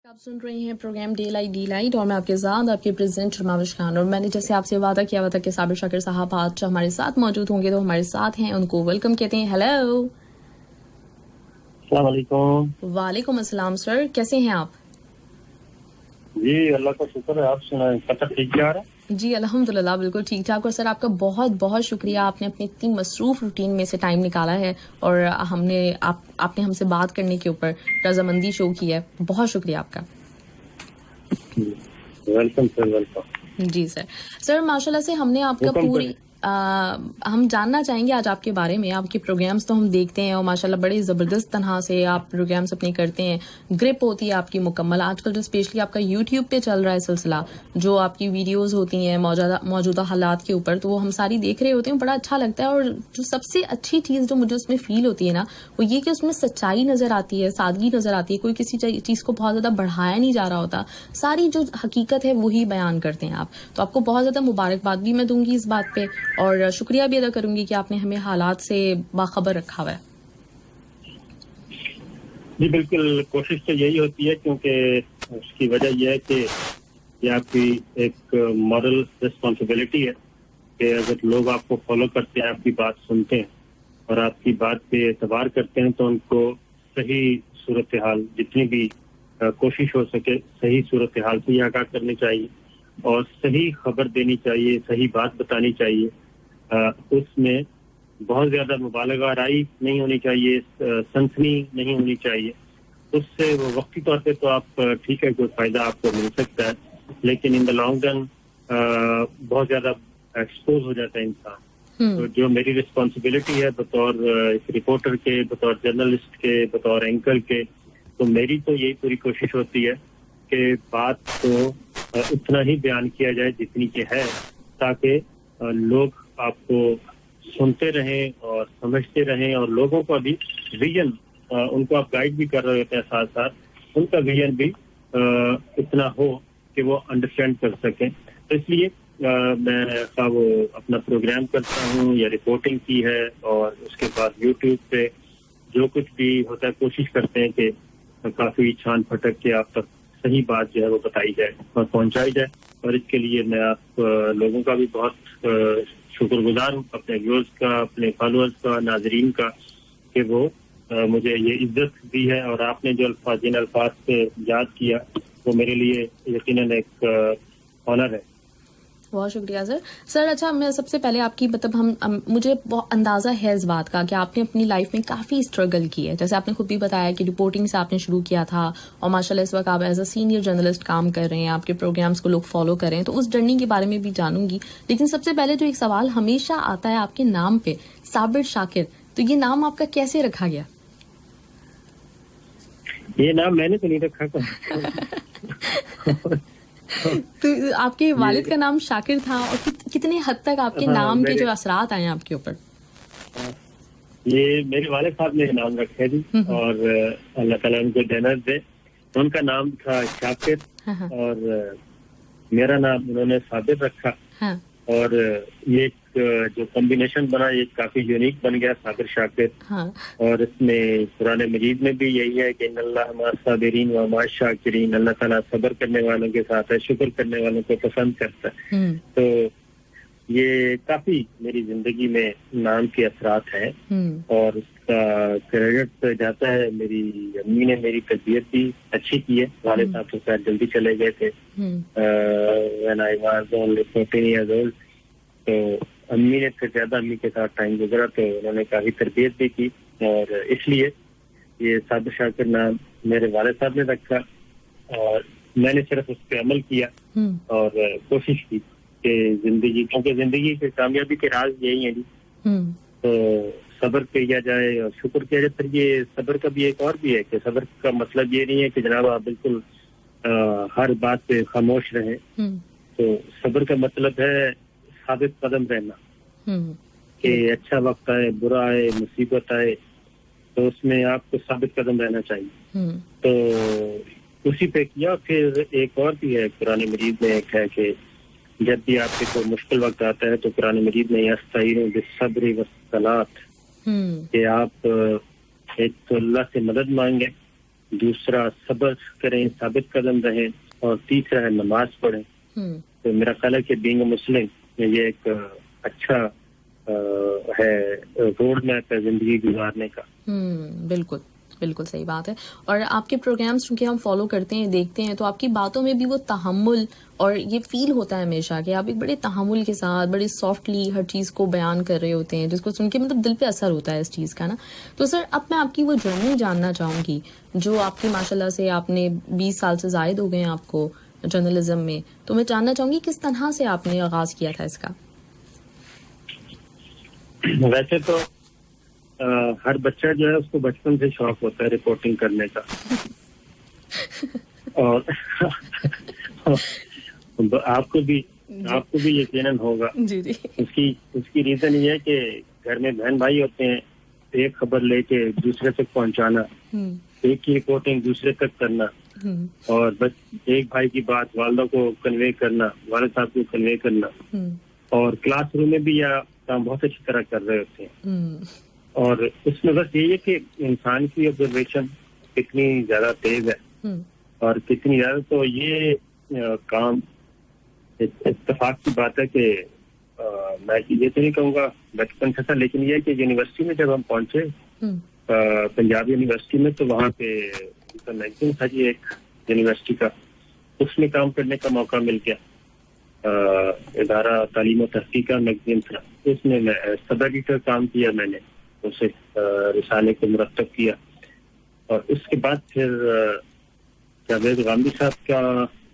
आप सुन रहे हैं प्रोग्राम डे लाइट और मैं आपके साथ आपके प्रेजेंटर माविश खान। और मैंने जैसे आपसे वादा किया हुआ था कि साबिर शाकिर साहब आज हमारे साथ मौजूद होंगे, तो हमारे साथ हैं, उनको वेलकम कहते हैं। हेलो, अस्सलाम वालेकुम। वालेकुम अस्सलाम सर, कैसे हैं आप? जी अल्लाह का शुक्र है, आप सुनाएं, पता ठीक जा रहा है? जी अल्हम्दुलिल्लाह बिल्कुल ठीक ठाक। और सर आपका बहुत बहुत शुक्रिया, आपने अपनी इतनी मसरूफ रूटीन में से टाइम निकाला है और आपने हमसे बात करने के ऊपर रजामंदी शो की है। बहुत शुक्रिया आपका। Welcome sir, welcome. जी सर माशाल्लाह से हमने आपका पूरी हम जानना चाहेंगे आज आपके बारे में। आपके प्रोग्राम्स तो हम देखते हैं और माशाल्लाह बड़े ज़बरदस्त तरह से आप प्रोग्राम्स अपने करते हैं, ग्रिप होती है आपकी मुकम्मल। आजकल जो स्पेशली आपका यूट्यूब पे चल रहा है सिलसिला, जो आपकी वीडियोस होती हैं मौजूदा हालात के ऊपर, तो वो हम सारी देख रहे होते हैं, बड़ा अच्छा लगता है। और जो सबसे अच्छी चीज़ जो मुझे उसमें फील होती है ना, वो ये कि उसमें सच्चाई नज़र आती है, सादगी नज़र आती है, कोई किसी चीज़ को बहुत ज़्यादा बढ़ाया नहीं जा रहा होता, सारी जो हकीकत है वही बयान करते हैं आप। तो आपको बहुत ज़्यादा मुबारकबाद भी मैं दूंगी इस बात पे, और शुक्रिया भी अदा करूंगी कि आपने हमें हालात से बाखबर रखा हुआ है। जी बिल्कुल, कोशिश तो यही होती है, क्योंकि उसकी वजह यह है कि ये आपकी एक मॉरल रिस्पॉन्सिबिलिटी है कि अगर लोग आपको फॉलो करते हैं, आपकी बात सुनते हैं और आपकी बात पे एतबार करते हैं, तो उनको सही सूरत हाल, जितनी भी कोशिश हो सके सही सूरत हाल से आगाह करनी चाहिए और सही खबर देनी चाहिए, सही बात बतानी चाहिए। उसमें बहुत ज्यादा मुबालगा राई नहीं होनी चाहिए, सनसनी नहीं होनी चाहिए। उससे वो वक्ती तौर पे तो आप ठीक है, कोई फायदा आपको मिल सकता है, लेकिन इन द लॉन्ग रन बहुत ज्यादा एक्सपोज हो जाता है इंसान। तो जो मेरी रिस्पॉन्सिबिलिटी है बतौर एक रिपोर्टर के, बतौर जर्नलिस्ट के, बतौर एंकर के, तो मेरी तो यही पूरी कोशिश होती है कि बात को उतना ही बयान किया जाए जितनी कि है, ताकि लोग आपको सुनते रहें और समझते रहें, और लोगों का भी विजन, उनको आप गाइड भी कर रहे होते हैं, साथ साथ उनका विजन भी इतना हो कि वो अंडरस्टैंड कर सकें। तो इसलिए मैं वो अपना प्रोग्राम करता हूँ या रिपोर्टिंग की है, और उसके बाद यूट्यूब पे जो कुछ भी होता है कोशिश करते हैं कि काफी छान फटक के आप तक सही बात जो है वो बताई जाए और पहुंचाई जाए। और इसके लिए मैं आप लोगों का भी बहुत शुक्रगुजार हूँ, अपने व्यूअर्स का, अपने फॉलोअर्स का, नाजरीन का, कि वो मुझे ये इज्जत दी है। और आपने जो जिन अल्फाज से याद किया, वो मेरे लिए यकीनन एक ऑनर है। बहुत शुक्रिया सर। अच्छा, मैं सबसे पहले आपकी मुझे बहुत अंदाज़ा है इस बात का कि आपने अपनी लाइफ में काफ़ी स्ट्रगल की है। जैसे आपने खुद भी बताया कि रिपोर्टिंग से आपने शुरू किया था और माशाल्लाह इस वक्त आप एज अ सीनियर जर्नलिस्ट काम कर रहे हैं, आपके प्रोग्राम्स को लोग फॉलो कर रहे हैं, तो उस जर्नी के बारे में भी जानूंगी। लेकिन सबसे पहले जो एक सवाल हमेशा आता है आपके नाम पे, साबिर शाकिर, तो ये नाम आपका कैसे रखा गया? ये नाम मैंने तो नहीं रखा था। तो आपके वालिद का नाम शाकिर था, और कितने हद तक आपके नाम के जो असरात आए आपके ऊपर? ये मेरे वालिद साहब ने नाम रखे थे, और अल्लाह ताला उनको जन्नत दे। उनका नाम था शाकिर, और मेरा नाम उन्होंने साबिर रखा। और ये जो कॉम्बिनेशन बना, ये काफी यूनिक बन गया, साबिर शाकिर। और इसमें कुरान मजीद में भी यही है कि इन्नल्लाह मअस साबिरीन व मअश शाकिरीन, अल्लाह ताला सब्र करने वालों के साथ है, शुक्र करने वालों को पसंद करता है। तो ये काफी मेरी जिंदगी में नाम के असरात हैं, और उसका क्रेडिट जाता है मेरी अम्मी ने। मेरी तबीयत भी अच्छी की है, वालिद साहब के साथ जल्दी चले गए थे when I was only 14 years old। तो अम्मी ने फिर ज्यादा अम्मी के साथ टाइम गुजरा, तो उन्होंने काफी तरबियत भी की, और इसलिए ये साबिर शाकिर नाम मेरे वालिद साहब ने रखा। और मैंने सिर्फ उस पर अमल किया और कोशिश की कि जिंदगी, क्योंकि जिंदगी की कामयाबी के राज यही है जी, तो सब्र किया जाए और शुक्र किया जाए। फिर ये सब्र का भी एक और भी है कि सब्र का मतलब ये नहीं है कि जनाब आप बिल्कुल हर बात पे खामोश रहें। तो सब्र का मतलब है साबित कदम रहना, कि अच्छा वक्त आए, बुरा आए, मुसीबत आए, तो उसमें आपको साबित कदम रहना चाहिए। तो उसी पे किया। फिर एक और भी है, कुरान मजीद में एक है कि जब भी आपके कोई मुश्किल वक्त आता है, तो कुरान मजीद में यस्तईनु बिस्सब्रि वस्सलात, कि आप एक तो अल्लाह से मदद मांगे, دوسرا صبر کریں, ثابت قدم رہیں, اور تیسرا ہے نماز پڑھیں. تو میرا خیال ہے کہ بینگ اے مسلم یہ ایک اچھا ہے روڈ میپ ہے زندگی گزارنے کا. بالکل بالکل صحیح بات ہے. اور آپ کے پروگرامز چونکہ ہم فالو کرتے ہیں, دیکھتے ہیں, تو آپ کی باتوں میں بھی وہ تحمل اور یہ فیل ہوتا ہے ہمیشہ کہ آپ ایک بڑے تحمل کے ساتھ بڑے سافٹلی ہر چیز کو بیان کر رہے ہوتے ہیں, جس کو سن کے مطلب دل پہ اثر ہوتا ہے اس چیز کا نا. تو سر اب میں آپ کی وہ جرنی جاننا چاہوں گی جو آپ کی ماشاءاللہ سے آپ نے 20 سال سے زائد ہو گئے ہیں آپ کو جرنلزم میں. تو میں جاننا چاہوں گی کس طرح سے آپ نے آغاز کیا تھا اس کا. ویسے تو ہر بچہ جو ہے اس کو بچپن سے شوق ہوتا ہے رپورٹنگ کرنے کا, اور آپ کو بھی یقیناً ہوگا. جی جی. اس کی ریزن یہ ہے کہ گھر میں بہن بھائی ہوتے ہیں, ایک خبر لے کے دوسرے تک پہنچانا, ایک کی رپورٹنگ دوسرے تک کرنا, اور ایک بھائی کی بات والدہ کو کنوے کرنا, والد صاحب کو کنوے کرنا, اور کلاس روم میں بھی یہ کام بہت اچھی طرح کر رہے ہوتے ہیں. اور اس میں بس یہی ہے کہ انسان کی آبزرویشن کتنی زیادہ تیز ہے اور کتنی زیادہ, تو یہ کام اتفاق کی بات ہے کہ میں یہ تو نہیں کہوں گا بچپن سے تھا, لیکن یہ ہے کہ یونیورسٹی میں جب ہم پہنچے پنجاب یونیورسٹی میں, تو وہاں پہ میگزین تھا جی ایک یونیورسٹی کا, اس میں کام کرنے کا موقع مل گیا. ادارہ تعلیم و تحقیق کا میگزین تھا, اس میں سب ایڈیٹر کام کیا, میں نے اسے رسالے کو مرتب کیا. اور اس کے بعد پھر جاوید غامدی صاحب کا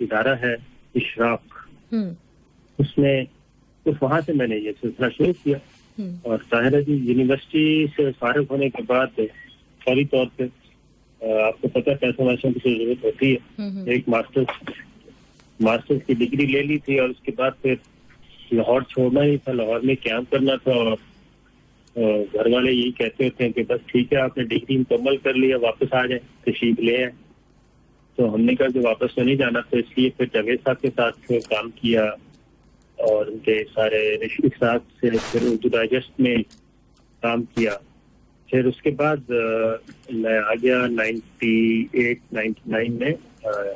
ادارہ ہے اشراق, اس میں وہاں سے میں نے یہ سلسلہ شروع کیا. اور ظاہر ہے جی یونیورسٹی سے فارغ ہونے کے بعد فوری طور پہ آپ کو پتہ پیسہ ویسوں کی ضرورت ہوتی ہے. ایک ماسٹر کی ڈگری لے لی تھی, اور اس کے بعد پھر لاہور چھوڑنا ہی تھا, لاہور میں قیام کرنا تھا. اور گھر والے یہی کہتے ہوتے ہیں کہ بس ٹھیک ہے آپ نے ڈگری مکمل کر لیا, واپس آ جائیں, تشریف لے آئیں. تو ہم نے کہا کہ واپس تو نہیں جانا, تو اس لیے پھر جاوید صاحب کے ساتھ کام کیا, اور ان کے سارے رشید صاحب سے پھر اردو ڈائجسٹ میں کام کیا. پھر اس کے بعد میں آ گیا 98-99 میں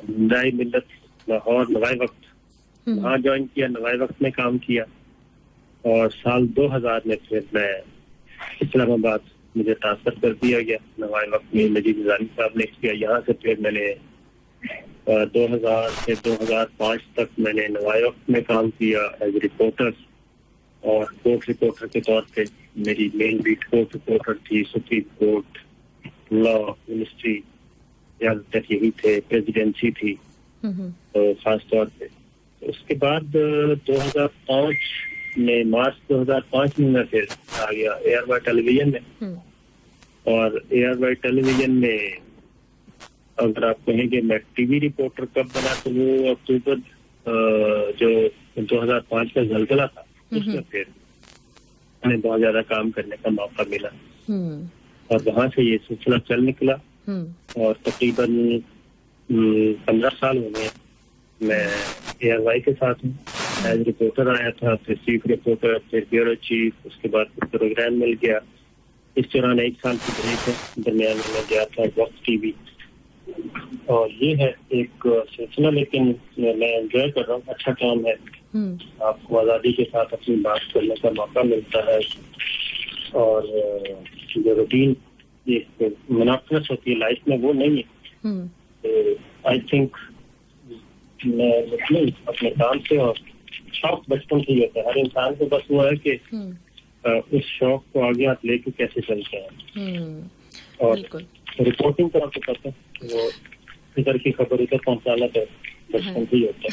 نائے ملت لاہور نوائے وقت, وہاں جوائن کیا, نوائے وقت میں کام کیا. اور سال 2000 میں پھر میں اسلام آباد مجھے ٹرانسفر کر دیا گیا نوائے وقت میں, مجید نظامی صاحب نے کیا. یہاں سے پھر میں نے 2000 سے 2005 تک میں نے نوائے وقت میں کام کیا ایز رپورٹر, اور کورٹ رپورٹر کے طور پہ میری مین بیٹ کورٹ رپورٹر تھی, سپریم کورٹ, لا, منسٹری, زیادہ تر یہی تھے, پریزیڈنسی تھی خاص طور پہ. اس کے بعد 2005 میں مارچ 2005 میں پھر آ گیا اے آر وائی ٹیلی ویژن میں. اور اے آر وائی ٹیلی ویژن میں اگر آپ کہیں کہ میں ٹی وی رپورٹر کب بنا, تو وہ اکتوبر جو 2005 کا زلزلہ تھا, اس میں پھر ہمیں بہت زیادہ کام کرنے کا موقع ملا, اور وہاں سے یہ سلسلہ چل نکلا. اور تقریباً 15 سال ہو گئے میں اے آر وائی کے ساتھ ہوں. ایز رپورٹر آیا تھا, پھر چیف رپورٹر, پھر بیورو چیف, اس کے بعد پھر پروگرام مل گیا. اس دوران 1 سال کی بریک ہے, درمیان میں گیا تھا وقت ٹی وی. اور یہ ہے ایک سلسلہ, لیکن میں انجوائے کر رہا ہوں, اچھا کام ہے. آپ کو آزادی کے ساتھ اپنی بات کرنے کا موقع ملتا ہے, اور جو روٹین منافقت ہوتی ہے لائف میں وہ نہیں ہے. آئی تھنک میں اپنے کام سے, اور شوق بچپن سے ہی ہوتا ہے ہر انسان کو, بس وہ ہے کہ اس شوق کو آگے آپ لے کے کیسے چلتے ہیں. اور رپورٹنگ کا آپ کو پتہ ہے وہ ادھر کی خبر ادھر پہنچانا تو بچپن سے ہی ہوتا ہے.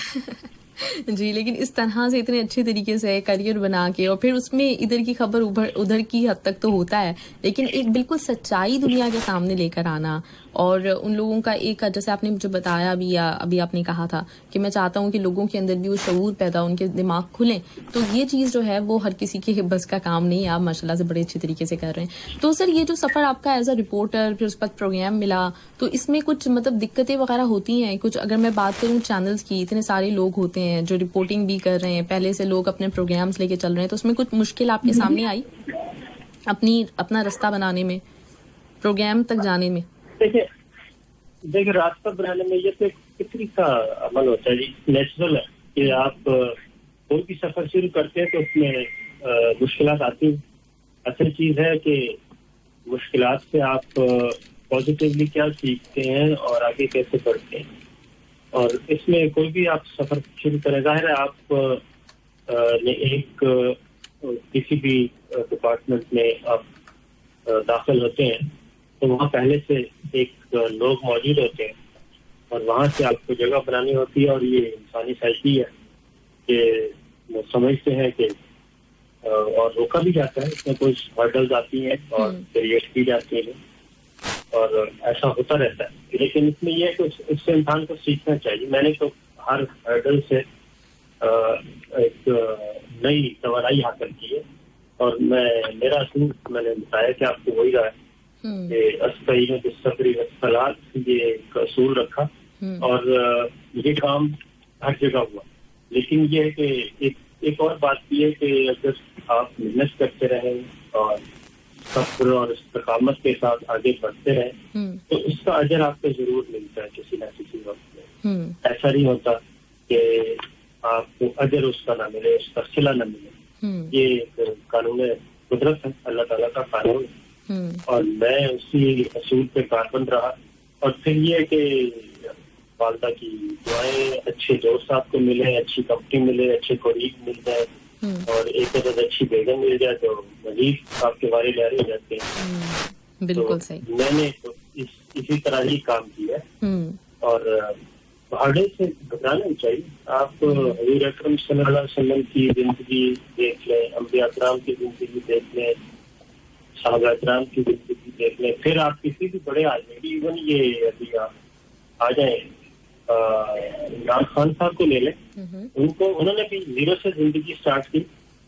جی, لیکن اس طرح سے اتنے اچھے طریقے سے کریئر بنا کے, اور پھر اس میں ادھر کی خبر ادھر کی حد تک تو ہوتا ہے, لیکن ایک بالکل سچائی دنیا کے سامنے لے کر آنا, اور ان لوگوں کا ایک, جیسے آپ نے مجھے بتایا بھی, یا ابھی آپ نے کہا تھا کہ میں چاہتا ہوں کہ لوگوں کے اندر بھی وہ شعور پیدا, ان کے دماغ کھلیں, تو یہ چیز جو ہے وہ ہر کسی کے بس کا کام نہیں ہے. آپ ماشاءاللہ سے بڑے اچھے طریقے سے کر رہے ہیں. تو سر یہ جو سفر آپ کا ایز اے رپورٹر, پھر اس پر پروگرام ملا, تو اس میں کچھ مطلب دقتیں وغیرہ ہوتی ہیں کچھ؟ اگر میں بات کروں چینلز کی, اتنے سارے لوگ ہوتے ہیں جو رپورٹنگ بھی کر رہے ہیں, پہلے سے لوگ اپنے پروگرامز لے کے چل رہے ہیں, تو اس میں کچھ مشکل آپ کے سامنے آئی اپنا رستہ بنانے میں, پروگرام تک جانے میں؟ دیکھیے دیکھیں راستہ بنانے میں یہ تو ایک فطری کا عمل ہوتا ہے جی، نیچرل ہے کہ آپ کوئی بھی سفر شروع کرتے ہیں تو اس میں مشکلات آتی ہیں. اصل چیز ہے کہ مشکلات سے آپ پازیٹیولی کیا سیکھتے ہیں اور آگے کیسے بڑھتے ہیں. اور اس میں کوئی بھی آپ سفر شروع کریں، ظاہر ہے آپ نے ایک کسی بھی ڈپارٹمنٹ میں آپ داخل ہوتے ہیں تو وہاں پہلے سے ایک لوگ موجود ہوتے ہیں اور وہاں سے آپ کو جگہ بنانی ہوتی ہے. اور یہ انسانی سائیکی ہے کہ وہ سمجھتے ہیں کہ اور روکا بھی جاتا ہے، اس میں کوئی ہرڈلز آتی ہیں اور کریٹ کی جاتی ہیں اور ایسا ہوتا رہتا ہے. لیکن اس میں یہ ہے کہ اس سے انسان کو سیکھنا چاہیے. میں نے تو ہر ہرڈل سے ایک نئی توانائی حاصل کی ہے اور میرا اصول میں نے بتایا کہ آپ کو وہی رہا ہے کہ استعین بالصبر والصلاۃ، یہ ایک اصول رکھا اور یہ کام ہر جگہ ہوا. لیکن یہ ہے کہ ایک اور بات یہ ہے کہ اگر آپ محنت کرتے رہیں اور صبر اور استقامت کے ساتھ آگے بڑھتے رہیں تو اس کا اجر آپ کو ضرور ملتا ہے کسی نہ کسی وقت میں. ایسا نہیں ہوتا کہ آپ کو اجر اس کا نہ ملے، اس کا صلہ نہ ملے. یہ ایک قانون قدرت ہے، اللہ تعالیٰ کا قانون ہے اور میں اسی اصول پہ کاربند رہا. اور پھر یہ کہ والدہ کی دعائیں، اچھے دوست آپ کو ملے، اچھی کمپنی ملے، اچھے کولیگ مل جائے اور ایک عدد اچھی بیگم مل جائے تو مزید آپ کے بارے جاری ہو جاتے ہیں. بالکل صحیح. میں نے تو اسی طرح ہی کام کیا اور ہرڈل سے گھبرانا نہیں چاہیے. آپ حضور اکرم صلی اللہ علیہ وسلم کی زندگی دیکھ لیں، انبیاء اکرام کی زندگی دیکھ لیں، صحابہ اکرام کی زندگی دیکھ لیں، پھر آپ کسی بھی بڑے آدمی کی، ایون یہ ابھی آپ آ جائیں عمران خان صاحب کو لے لیں، انہوں نے بھی زیرو سے زندگی سٹارٹ کی.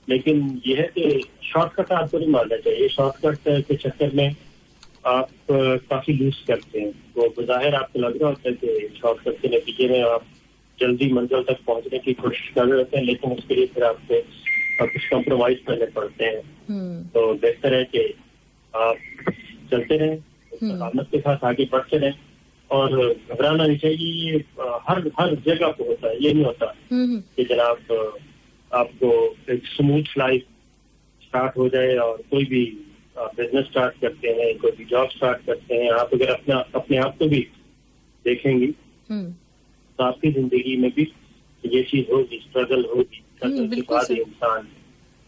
لیکن یہ ہے کہ شارٹ کٹ آپ کو نہیں مارنا چاہیے. شارٹ کٹ کے چکر میں آپ کافی لوز کرتے ہیں. وہ بظاہر آپ کو لگ رہا ہوتا ہے کہ شارٹ کٹ کے نتیجے میں آپ جلدی منزل تک پہنچنے کی کوشش کر رہے ہوتے ہیں، لیکن اس کے لیے پھر آپ کو کچھ کمپرومائز کرنے پڑتے ہیں. تو بہتر ہے کہ آپ چلتے رہیں، استقامت کے ساتھ آگے بڑھتے رہیں اور گھبرانا نہیں چاہیے. یہ ہر جگہ پہ ہوتا ہے. یہ نہیں ہوتا کہ جناب آپ کو ایک اسموتھ لائف اسٹارٹ ہو جائے اور کوئی بھی بزنس اسٹارٹ کرتے ہیں، کوئی بھی جاب اسٹارٹ کرتے ہیں. آپ اگر اپنے آپ کو بھی دیکھیں گی تو آپ کی زندگی میں بھی یہ چیز ہوگی، اسٹرگل ہوگی. اسٹرگل کے بعد انسان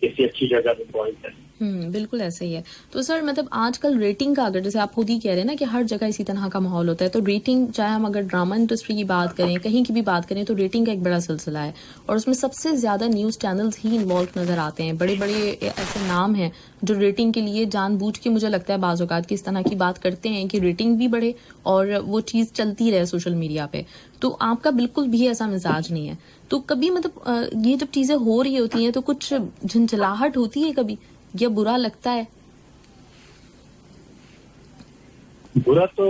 کسی اچھی جگہ پہ پہنچتا ہے. بالکل ایسا ہی ہے. تو سر مطلب آج کل ریٹنگ کا، اگر جیسے آپ خود ہی کہہ رہے ہیں نا کہ ہر جگہ اسی طرح کا ماحول ہوتا ہے، تو ریٹنگ، چاہے ہم اگر ڈرامہ انڈسٹری کی بات کریں، کہیں کی بھی بات کریں، تو ریٹنگ کا ایک بڑا سلسلہ ہے اور اس میں سب سے زیادہ نیوز چینلز ہی انوالو نظر آتے ہیں. بڑے بڑے ایسے نام ہیں جو ریٹنگ کے لیے جان بوجھ کے، مجھے لگتا ہے بعض اوقات کی اس طرح کی بات کرتے ہیں کہ ریٹنگ بھی بڑھے اور وہ چیز چلتی رہے سوشل میڈیا پہ. تو آپ کا بالکل بھی ایسا مزاج نہیں ہے. تو کبھی مطلب یہ جب چیزیں ہو رہی ہوتی ہیں تو کچھ جھنجھلاہٹ ہوتی ہے کبھی، یا برا لگتا ہے؟ برا تو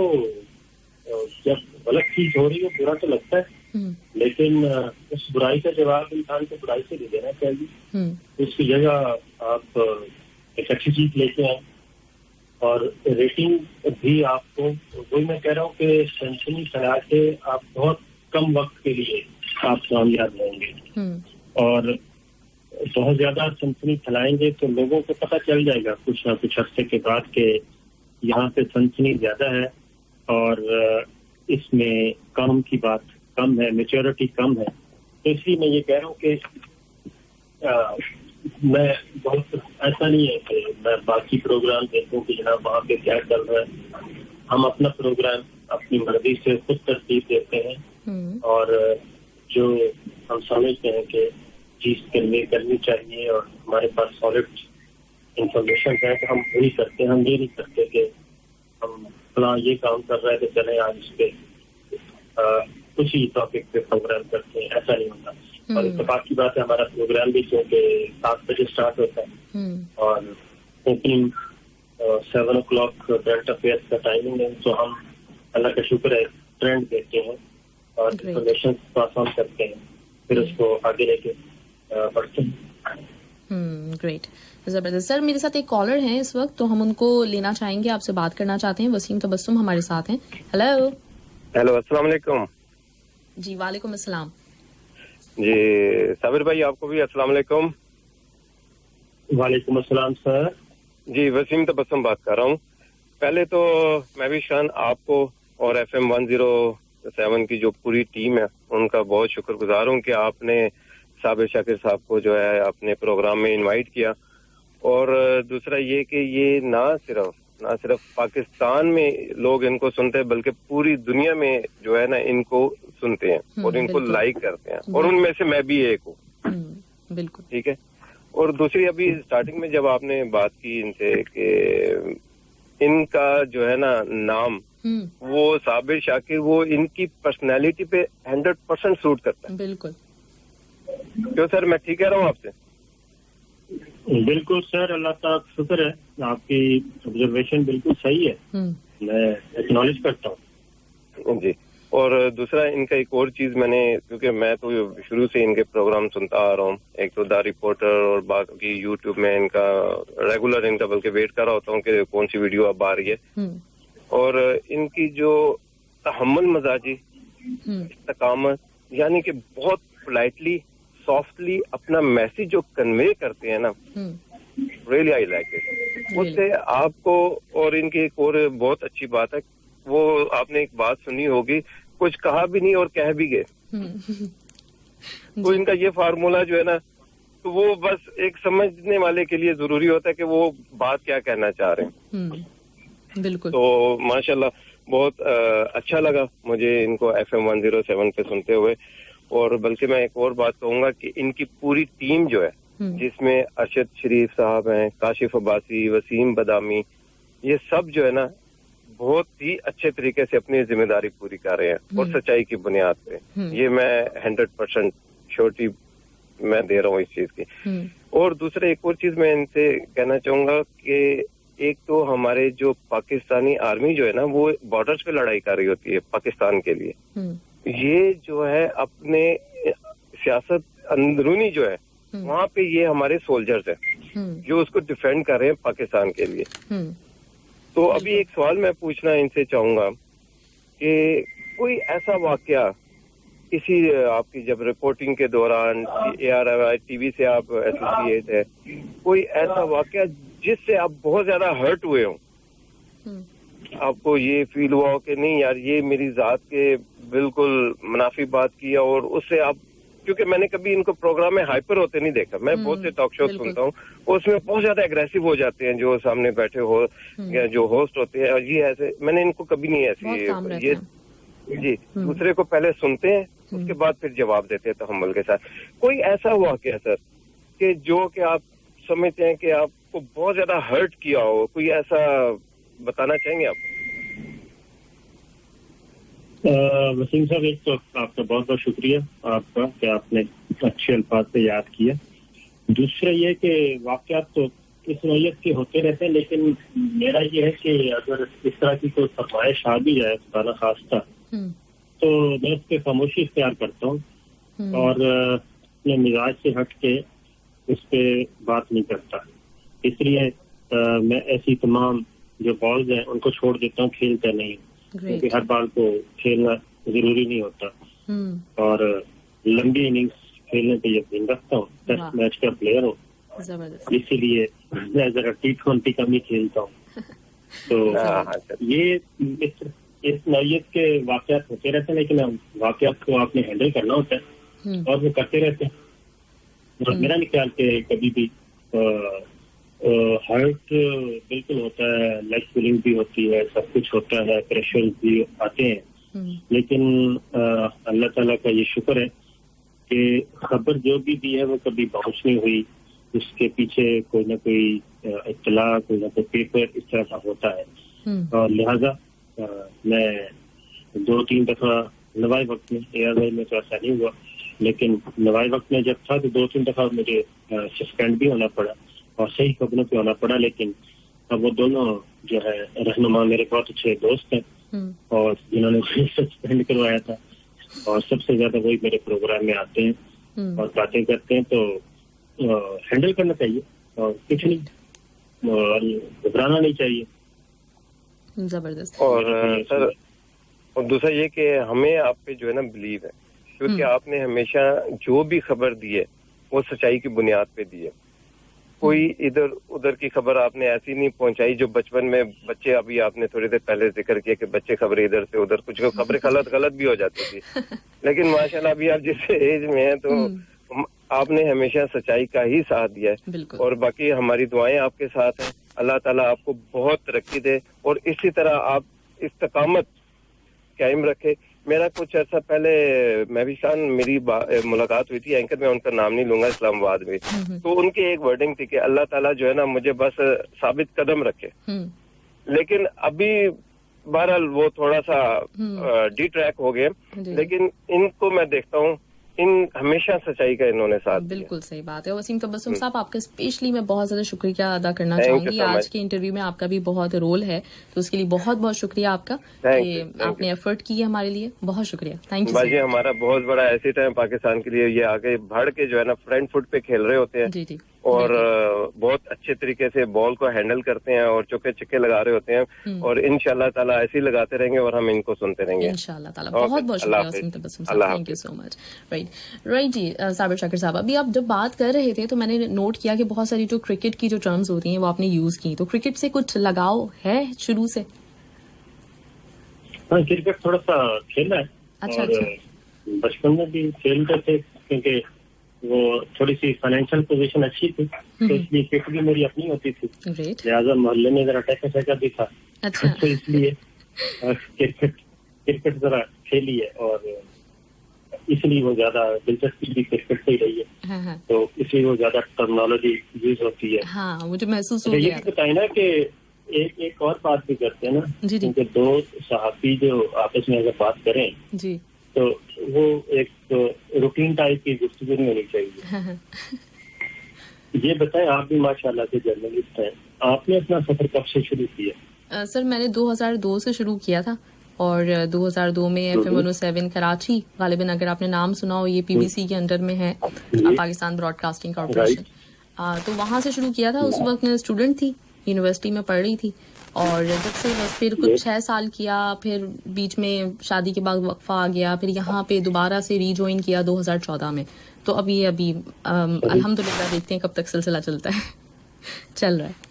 جب غلط چیز ہو رہی ہے برا تو لگتا ہے، لیکن اس برائی کا جواب انسان کو برائی سے نہیں دینا چاہیے. اس کی جگہ آپ ایک اچھی چیز لے کے آئیں. اور ریٹنگ بھی آپ کو، وہی میں کہہ رہا ہوں کہ سنسنی پھیلا کے آپ بہت کم وقت کے لیے آپ کامیاب ہوں گے اور بہت زیادہ سنسنی پھیلائیں گے تو لوگوں کو پتہ چل جائے گا کچھ نہ کچھ عرصے کے بعد کہ یہاں پہ سنسنی زیادہ ہے اور اس میں کام کی بات کم ہے، میچورٹی کم ہے. تو اس لیے میں یہ کہہ رہا ہوں کہ میں بہت ایسا نہیں ہے کہ میں باقی پروگرام دیکھوں کہ جناب وہاں پہ کیا چل رہا ہے. ہم اپنا پروگرام اپنی مرضی سے خود ترتیب دیتے ہیں اور جو ہم سمجھتے ہیں کہ چیز کرنی چاہیے اور ہمارے پاس سالڈ انفارمیشن ہے تو ہم وہی کرتے ہیں. ہم یہ نہیں کرتے کہ ہم فلاں یہ کام کر رہے ہیں تو چلیں آج اس پہ کچھ ہی ٹاپک پہ پروگرام کرتے ہیں. ایسا نہیں ہوتا. اور اتفاق کی بات ہے ہمارا پروگرام بھی کیونکہ 7 بجے اسٹارٹ ہوتا ہے اور اوپننگ 7 o'clock کرنٹ افیئرس کا ٹائمنگ ہے. تو ہم اللہ کا شکر ہے ٹرینڈ دیتے ہیں اور انفارمیشن پاس آن کرتے ہیں، پھر اس کو آگے لے کے بڑھتے ہیں. گریٹ، زبردست. سر میرے ساتھ ایک کالر ہیں اس وقت، تو ہم ان کو لینا چاہیں گے، آپ سے بات کرنا چاہتے ہیں. وسیم تبسم ہمارے ساتھ ہیں. ہیلو हेलो, अस्सलाम वालेकुम। जी वालेकुम अस्सलाम। जी साबिर भाई, आपको भी अस्सलाम वालेकुम। वालेकुम अस्सलाम सर। जी वसीम तबस्सुम बात कर रहा हूँ। पहले तो मैं भी शान आपको और FM 107 की जो पूरी टीम है उनका बहुत शुक्रगुजार हूँ कि आपने साबिर शाकिर साहब को जो है अपने प्रोग्राम में इनवाइट किया। और दूसरा ये कि ये ना सिर्फ पाकिस्तान में लोग इनको सुनते हैं बल्कि पूरी दुनिया में जो है ना इनको सुनते हैं और इनको लाइक करते हैं, और उनमें से मैं भी एक हूँ। बिल्कुल ठीक है। और दूसरी, अभी स्टार्टिंग में जब आपने बात की इनसे कि इनका जो है ना नाम वो साबिर शाकिर, वो इनकी पर्सनैलिटी पे 100% सूट करता है। बिल्कुल। क्यों सर, मैं ठीक कह रहा हूँ आपसे? बिल्कुल सर, अल्लाह का शुक्र है, आपकी ऑब्जर्वेशन बिल्कुल सही है, मैं एक्नॉलेज करता हूँ। जी। और दूसरा, इनका एक और चीज मैंने, क्योंकि मैं तो शुरू से इनके प्रोग्राम सुनता आ रहा हूँ, एक तो द रिपोर्टर और बाकी यूट्यूब में इनका रेगुलर इनका बल्कि वेट कर रहा होता हूँ कि कौन सी वीडियो अब आ रही है। और इनकी जो तहम्मुल मजाजी, इस्तकामत, यानी कि बहुत पोलाइटली सॉफ्टली अपना मैसेज जो कन्वे करते हैं ना, रियली आई लाइक इट। उससे आपको, और इनकी एक और बहुत अच्छी बात है, वो आपने एक बात सुनी होगी, कुछ कहा भी नहीं और कह भी गए। तो इनका ये फार्मूला जो है ना, तो वो बस एक समझने वाले के लिए जरूरी होता है कि वो बात क्या कहना चाह रहे हैं। बिल्कुल। तो माशाल्लाह बहुत अच्छा लगा मुझे इनको FM 107 पे सुनते हुए। और बल्कि मैं एक और बात कहूंगा कि इनकी पूरी टीम जो है, जिसमें अरशद शरीफ साहब हैं, काशिफ अब्बासी, वसीम बदामी, ये सब जो है ना बहुत ही अच्छे तरीके से अपनी जिम्मेदारी पूरी कर रहे हैं और सच्चाई की बुनियाद पे। ये मैं 100% श्योरिटी मैं दे रहा हूँ इस चीज की। और दूसरा एक और चीज मैं इनसे कहना चाहूंगा कि एक तो हमारे जो पाकिस्तानी आर्मी जो है ना, वो बॉर्डर्स पे लड़ाई कर रही होती है पाकिस्तान के लिए। ये जो है अपने सियासत अंदरूनी जो है वहाँ पे ये हमारे सोल्जर्स हैं जो उसको डिफेंड कर रहे हैं पाकिस्तान के लिए। तो अभी एक सवाल मैं पूछना इनसे चाहूंगा कि कोई ऐसा वाकया किसी आपकी जब रिपोर्टिंग के दौरान, ARI टीवी से आप एसोसिएट है, कोई ऐसा वाकया जिससे आप बहुत ज्यादा हर्ट हुए हो, आपको ये फील हुआ हो कि नहीं यार ये मेरी जात के बिल्कुल मुनाफी बात की, और उससे आप, क्योंकि मैंने कभी इनको प्रोग्राम में हाइपर होते नहीं देखा, मैं बहुत से टॉक शो सुनता हूँ, उसमें बहुत ज्यादा एग्रेसिव हो जाते हैं जो सामने बैठे हो या जो होस्ट होते हैं, ये ऐसे मैंने इनको कभी नहीं ऐसी ये जी दूसरे को पहले सुनते हैं उसके बाद फिर जवाब देते हैं तहम्मुल के साथ। कोई ऐसा हुआ क्या सर कि जो कि आप समझते हैं कि आपको बहुत ज्यादा हर्ट किया हो, कोई ऐसा बताना चाहेंगे आप? वसीम साहब, एक तो आपका बहुत बहुत शुक्रिया आपका कि आपने अच्छे अल्फाज से याद किया। दूसरा ये कि वाकयात तो इस नौयत के होते रहते हैं, लेकिन मेरा ये है कि अगर इस तरह की कोई फरमाइश आ भी जाए खुदा खास्ता, तो मैं उस पर खामोशी इख्तियार करता हूँ और अपने मिजाज से हट के उस पर बात नहीं करता। इसलिए मैं ऐसी तमाम जो बॉल्स हैं उनको छोड़ देता हूँ, खेलता नहीं हूँ, क्योंकि हर बाल को खेलना जरूरी नहीं होता। और लंबी इनिंग्स खेलने पे यकीन रखता हूँ, टेस्ट मैच का प्लेयर हूँ, इसीलिए मैं जरा T20 कम ही खेलता हूँ। तो ये इस नौयत के वाकयात होते रहते हैं, लेकिन वाकयात को आपने हैंडल करना होता है और वो करते रहते हैं। और मेरा नहीं ख्याल कि कभी भी हर्ट बिल्कुल होता है, लेग पुलिंग भी होती है, सब कुछ होता है, प्रेशर भी आते हैं, लेकिन अल्लाह ताला का ये शुक्र है कि खबर जो भी दी है वो कभी बाउंस नहीं हुई, उसके पीछे कोई ना कोई इत्तला, कोई ना कोई पेपर इस तरह का होता है। और लिहाजा मैं 2-3 दफा नवाई वक्त में, ARI में तो ऐसा नहीं हुआ, लेकिन नवाई वक्त में जब था तो 2-3 दफा मुझे सस्पेंड भी होना पड़ा और सही खबरों पे होना पड़ा। लेकिन अब वो दोनों जो है रहनुमा मेरे बहुत अच्छे दोस्त हैं और जिन्होंने मुझे सस्पेंड करवाया था, और सबसे ज्यादा वही मेरे प्रोग्राम में आते हैं और बातें करते हैं, तो हैंडल करना चाहिए और कुछ नहीं, और घबराना नहीं चाहिए। जबरदस्त। और सर اور دوسرا یہ کہ ہمیں آپ پہ جو ہے نا بلیو ہے، کیونکہ آپ نے ہمیشہ جو بھی خبر دی ہے وہ سچائی کی بنیاد پہ دی ہے. کوئی ادھر ادھر کی خبر آپ نے ایسی نہیں پہنچائی جو بچپن میں بچے، ابھی آپ نے تھوڑی دیر پہلے ذکر کیا کہ بچے خبریں ادھر سے ادھر، کچھ خبریں غلط بھی ہو جاتی تھی، لیکن ماشاءاللہ ابھی آپ جس ایج میں ہیں تو آپ نے ہمیشہ سچائی کا ہی ساتھ دیا ہے. اور باقی ہماری دعائیں آپ کے ساتھ ہیں. اللہ تعالیٰ آپ کو بہت ترقی دے اور اسی طرح آپ استقامت قائم رکھے. میرا کچھ عرصہ پہلے محبوب خان میری ملاقات ہوئی تھی اینکر، میں ان کا نام نہیں لوں گا، اسلام آباد میں. تو ان کی ایک ورڈنگ تھی کہ اللہ تعالیٰ جو ہے نا مجھے بس ثابت قدم رکھے. لیکن ابھی بہرحال وہ تھوڑا سا ڈی ٹریک ہو گئے، لیکن ان کو میں دیکھتا ہوں ان ہمیشہ سچائی کا انہوں نے ساتھ دیا. بالکل صحیح بات ہے. وسیم تبسم صاحب، آپ کا اسپیشلی میں بہت زیادہ شکریہ ادا کرنا چاہوں گی. آج کے انٹرویو میں آپ کا بھی بہت رول ہے، تو اس کے لیے بہت بہت شکریہ آپ کا کہ آپ نے ایفرٹ کی ہے ہمارے لیے. بہت شکریہ. تھینک یو باجی. ہمارا بہت بڑا ایسٹ ہے پاکستان کے لیے، یہ آگے بڑھ کے جو ہے نا فرنٹ فٹ پہ کھیل رہے ہوتے ہیں. جی اور بہت اچھے طریقے سے بال کو ہینڈل کرتے ہیں اور چوکے چکے لگا رہے ہوتے ہیں، اور انشاءاللہ تعالیٰ ایسے ہی لگاتے رہیں گے اور ہم ان کو سنتے رہیں گے انشاءاللہ تعالیٰ. بہت بہت شکریہ Waseem Tabassum sahab. Thank you so much. Right جی صابر شاکر صاحب، ابھی آپ جب بات کر رہے تھے تو میں نے نوٹ کیا کہ بہت ساری جو کرکٹ کی جو ٹرمز ہوتی ہیں وہ آپ نے یوز کی، تو کرکٹ سے کچھ لگاؤ ہے شروع سے؟ ہاں، کرکٹ تھوڑا سا کھیلا ہے. اچھا. بچپن میں بھی کھیلتے تھے، کیونکہ وہ تھوڑی سی فائنینشیل پوزیشن اچھی تھی تو اس لیے کٹ بھی میری اپنی ہوتی تھی، لہٰذا محلے میں ذرا ٹیکا بھی تھا تو اس لیے کرکٹ ذرا کھیلی ہے، اور اس لیے وہ زیادہ دلچسپی بھی کرکٹ سے ہی رہی ہے، تو اس لیے وہ زیادہ ٹرمنالوجی یوز ہوتی ہے. ہاں مجھے محسوس ہو گیا. یہ بھی بتائیں نا کہ ایک اور بات بھی کرتے ہیں نا، کیونکہ دو صحافی جو آپس میں اگر بات کریں جی تو وہ ایک روٹین ٹائپ کی گفتگو نہیں ہونی چاہیے. یہ بتائیں، آپ بھی ماشاءاللہ سے جرنلسٹ ہیں، آپ نے اپنا سفر کب سے شروع کیا؟ سر میں نے 2002 سے شروع کیا تھا، اور 2002 میں FM 107 کراچی، غالباً اگر آپ نے نام سنا ہو، یہ PBC کے انڈر میں ہے، پاکستان براڈ کاسٹنگ کارپوریشن. تو وہاں سے شروع کیا تھا. اس وقت میں اسٹوڈنٹ تھی، یونیورسٹی میں پڑھ رہی تھی، اور جب سے بس پھر کچھ 6 سال کیا، پھر بیچ میں شادی کے بعد وقفہ آ گیا، پھر یہاں پہ دوبارہ سے ری جوائن کیا 2014 میں. تو ابھی الحمدللہ دیکھتے ہیں کب تک سلسلہ چلتا ہے. چل رہا ہے.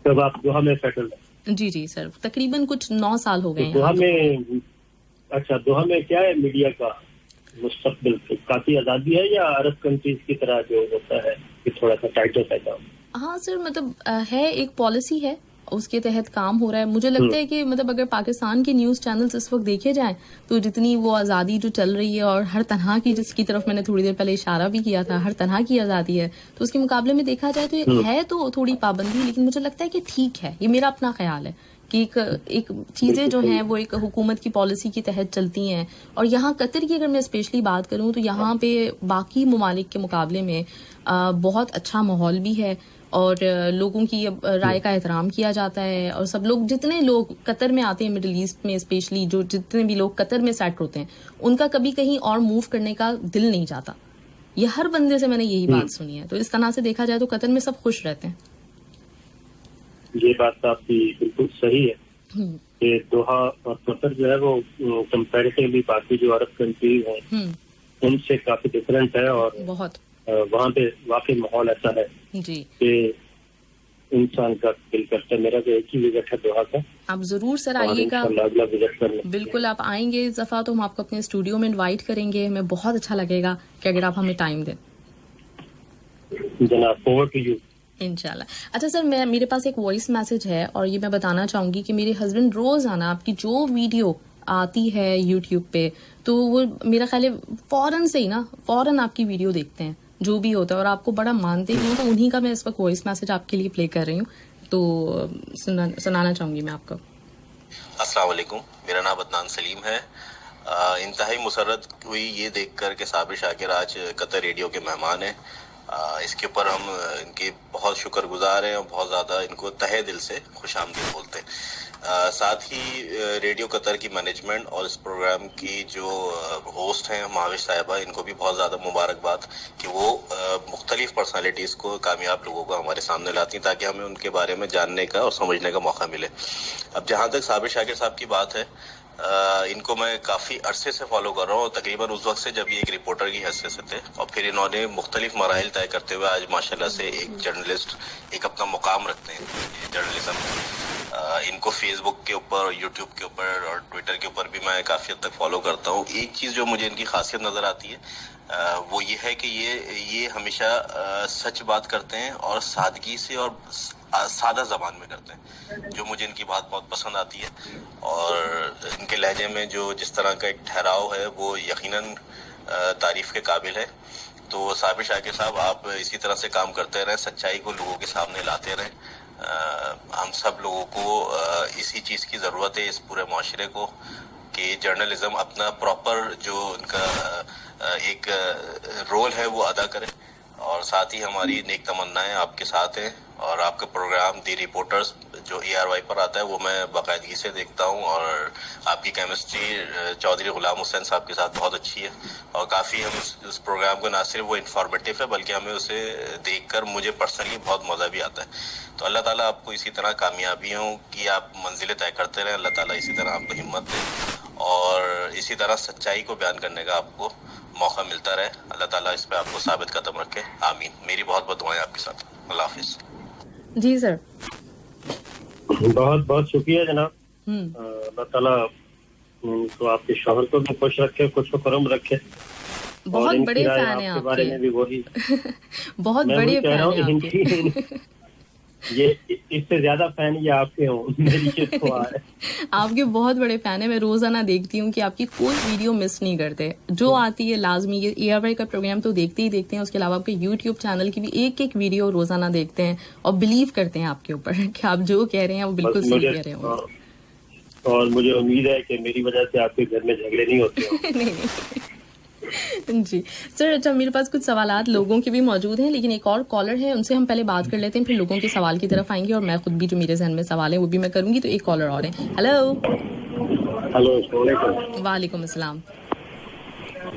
تب آپ دوحہ میں سیٹل ہیں؟ جی سر، تقریباً کچھ 9 سال ہو گئے ہیں. دوحہ میں، اچھا، دوحہ میں کیا ہے میڈیا کا مستقبل؟ کافی آزادی ہے یا عرب کنٹریز کی طرح جو ہوتا ہے کہ تھوڑا سا ٹائٹ ہوتا ہے؟ ہاں سر، مطلب ہے، ایک پالیسی ہے، اس کے تحت کام ہو رہا ہے. مجھے لگتا ہے کہ مطلب اگر پاکستان کے نیوز چینلز اس وقت دیکھے جائیں تو جتنی وہ آزادی جو چل رہی ہے، اور ہر طرح کی، جس کی طرف میں نے تھوڑی دیر پہلے اشارہ بھی کیا تھا، ہر طرح کی آزادی ہے، تو اس کے مقابلے میں دیکھا جائے تو یہ ہے تو تھوڑی پابندی، لیکن مجھے لگتا ہے کہ ٹھیک ہے. یہ میرا اپنا خیال ہے کہ ایک چیزیں جو ہیں وہ ایک حکومت کی پالیسی کے تحت چلتی ہیں. اور یہاں قطر کی اگر میں اسپیشلی بات کروں تو یہاں پہ باقی ممالک کے مقابلے میں بہت اچھا ماحول بھی ہے، اور لوگوں کی رائے کا احترام کیا جاتا ہے. اور سب لوگ، جتنے لوگ قطر میں آتے ہیں، مڈل ایسٹ میں اسپیشلی جو جتنے بھی لوگ قطر میں سیٹ ہوتے ہیں، ان کا کبھی کہیں اور موو کرنے کا دل نہیں جاتا. یہ ہر بندے سے میں نے یہی بات سنی ہے. تو اس طرح سے دیکھا جائے تو قطر میں سب خوش رہتے ہیں. یہ بات آپ کی بالکل صحیح ہے کہ دوحہ اور قطر جو ہے وہ کمپیریٹیولی باقی جو عرب کنٹریز ہیں ان سے کافی ڈفرینٹ ہے، اور بہت وہاں پہ واقعی ماحول ایسا ہے جی کہ انسان کا دل کرتا ہے. میرا تو ایک ہی وزٹ ہے دوحہ کا. آپ ضرور سر آئیے گا. اگلا وزٹ کرنا بالکل، آپ آئیں گے اس دفعہ تو ہم آپ کو اپنے اسٹوڈیو میں انوائٹ کریں گے. ہمیں بہت اچھا لگے گا کہ اگر آپ ہمیں ٹائم دیں. جناب، اوور ٹو یو. انشاءاللہ. اچھا سر، میرے پاس ایک وائس میسج ہے، اور یہ میں بتانا چاہوں گی کہ میرے ہسبینڈ روزانہ آپ کی جو ویڈیو آتی ہے یوٹیوب پہ تو وہ میرا خیال ہے فوراً آپ کی ویڈیو دیکھتے ہیں جو بھی ہوتا ہے، اور آپ کو بڑا مانتے بھی ہوں. تو انہی کا میں اس وقت وائس میسج آپ کے لیے پلے کر رہی ہوں، تو سنانا چاہوں گی میں آپ کو. السلام علیکم، میرا نام عدنان سلیم ہے. انتہائی مسرت ہوئی یہ دیکھ کر کہ صابر شاکر آج قطر ریڈیو کے مہمان ہیں. اس کے اوپر ہم ان کے بہت شکر گزار ہیں اور بہت زیادہ ان کو تہہ دل سے خوش آمدید بولتے ہیں. ساتھ ہی ریڈیو قطر کی مینجمنٹ اور اس پروگرام کی جو ہوسٹ ہیں مہاوش صاحبہ، ان کو بھی بہت زیادہ مبارکباد کہ وہ مختلف پرسنالٹیز کو، کامیاب لوگوں کو ہمارے سامنے لاتی ہیں تاکہ ہمیں ان کے بارے میں جاننے کا اور سمجھنے کا موقع ملے. اب جہاں تک صابر شاکر صاحب کی بات ہے، इनको मैं काफ़ी अरसे से फॉलो कर रहा हूँ, तकरीबन उस वक्त से जब ये एक रिपोर्टर की हैसियत से थे, और फिर इन्होंने मुख्तलिफ मराहिल तय करते हुए आज माशाल्लाह से एक जर्नलिस्ट एक अपना मुकाम रखते हैं जर्नलिज्म में। इनको फेसबुक के ऊपर और यूट्यूब के ऊपर और ट्विटर के ऊपर भी मैं काफ़ी हद तक फॉलो करता हूँ। एक चीज़ जो मुझे इनकी खासियत नज़र आती है वो ये है कि ये हमेशा सच बात करते हैं और सादगी से और सादा ज़बान में करते हैं, जो मुझे इनकी बात बहुत पसंद आती है। और इनके लहजे में जो जिस तरह का एक ठहराव है वो यकीनन तारीफ़ के काबिल है। तो साबिर शाकिर साहब, आप इसी तरह से काम करते रहें, सच्चाई को लोगों के सामने लाते रहें। हम सब लोगों को इसी चीज़ की ज़रूरत है, इस पूरे माशरे को, कि जर्नलिज्म अपना प्रॉपर जो उनका एक रोल है वो अदा करें। और साथ ही हमारी नेक तमन्नाएं आपके साथ हैं, और आपका प्रोग्राम दी रिपोर्टर्स जो ARY पर आता है वो मैं बाकायदगी से देखता हूँ, और आपकी केमिस्ट्री चौधरी गुलाम हुसैन साहब के साथ बहुत अच्छी है, और काफ़ी हम उस प्रोग्राम को ना सिर्फ वो इंफॉर्मेटिव है बल्कि हमें उसे देखकर मुझे पर्सनली बहुत मज़ा भी आता है। तो अल्लाह ताला आपको इसी तरह कामयाबियों की आप मंजिलें तय करते रहें, अल्लाह ताला इसी तरह आपको हिम्मत दे और इसी तरह सच्चाई को बयान करने का आपको मौका मिलता रहे। अल्लाह ताला इस पे आपको साबित कदम रखे, आमीन। मेरी बहुत बहुत दुआएं आपके साथ। अल्लाह हाफिज। जी सर, बहुत बहुत शुक्रिया जनाब। अल्लाह ताला तो आपके शौहर को भी खुश रखे, खुश करम रखे। बहुत बड़े फैन हैं आपके बारे में भी वही बहुत बड़े फैन हैं आपके। ये इससे ज्यादा फैन ये आपके हों, मेरी तो है। आपके बहुत बड़े फैन है। मैं रोजाना देखती हूँ कि आपकी कोई वीडियो मिस नहीं करते, जो आती है लाजमी। ये ARY का प्रोग्राम तो देखते ही देखते हैं, उसके अलावा आपके YouTube चैनल की भी एक एक वीडियो रोजाना देखते हैं और बिलीव करते हैं आपके ऊपर कि आप जो कह रहे हैं वो बिल्कुल सही कह रहे हो। और मुझे उम्मीद है कि मेरी वजह से आपके घर में झगड़े नहीं होते। नहीं जी सर। अच्छा, मेरे पास कुछ सवालात लोगों के भी मौजूद हैं, लेकिन एक और कॉलर है, उनसे हम पहले बात कर लेते हैं, फिर लोगों के सवाल की तरफ आएंगे, और मैं खुद भी जो मेरे जहन में सवाल है वो भी मैं करूंगी। तो एक कॉलर और है। हेलो। वालेकुम अस्सलाम।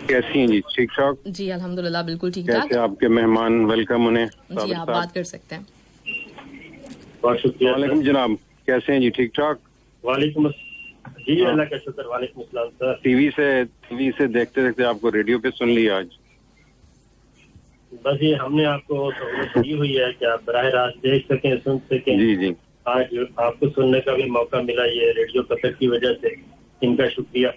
कैसी हैं जी? ठीक ठाक जी अल्हम्दुलिल्लाह, बिल्कुल ठीक ठाक। कैसे आपके मेहमान? वेलकम उन्हें। जी आप बात कर सकते हैं। बहुत शुक्रिया। वालेकुम जनाब, कैसे हैं जी? ठीक ठाक। वालेकुम जी, अल्लाह का शुक्र। वालेकुम अस्सलाम सर। टीवी से देखते देखते आपको रेडियो पे सुन लिया आज। बस ये हमने आपको सहूलत दी हुई है कि आप बराह रास्त देख सकें, सुन सकें। जी जी, आज आपको सुनने का भी मौका मिला ये रेडियो कतर की वजह से, इनका शुक्रिया।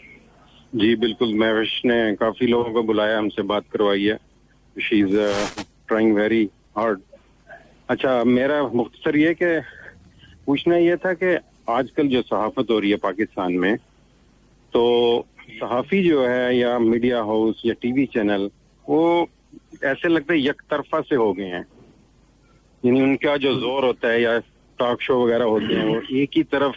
जी बिल्कुल, महविश ने काफी लोगों को बुलाया, हमसे बात करवाई है। She is trying very hard. अच्छा, मेरा मुख्तसर ये कि पूछना ये था कि आजकल जो सहाफत हो रही है पाकिस्तान में, तो सहाफ़ी जो है या मीडिया हाउस या टीवी चैनल, वो ऐसे लगता है एक तरफा से हो गए हैं। यानी उनका जो जोर होता है या टॉक शो वगैरह होते हैं, वो एक ही तरफ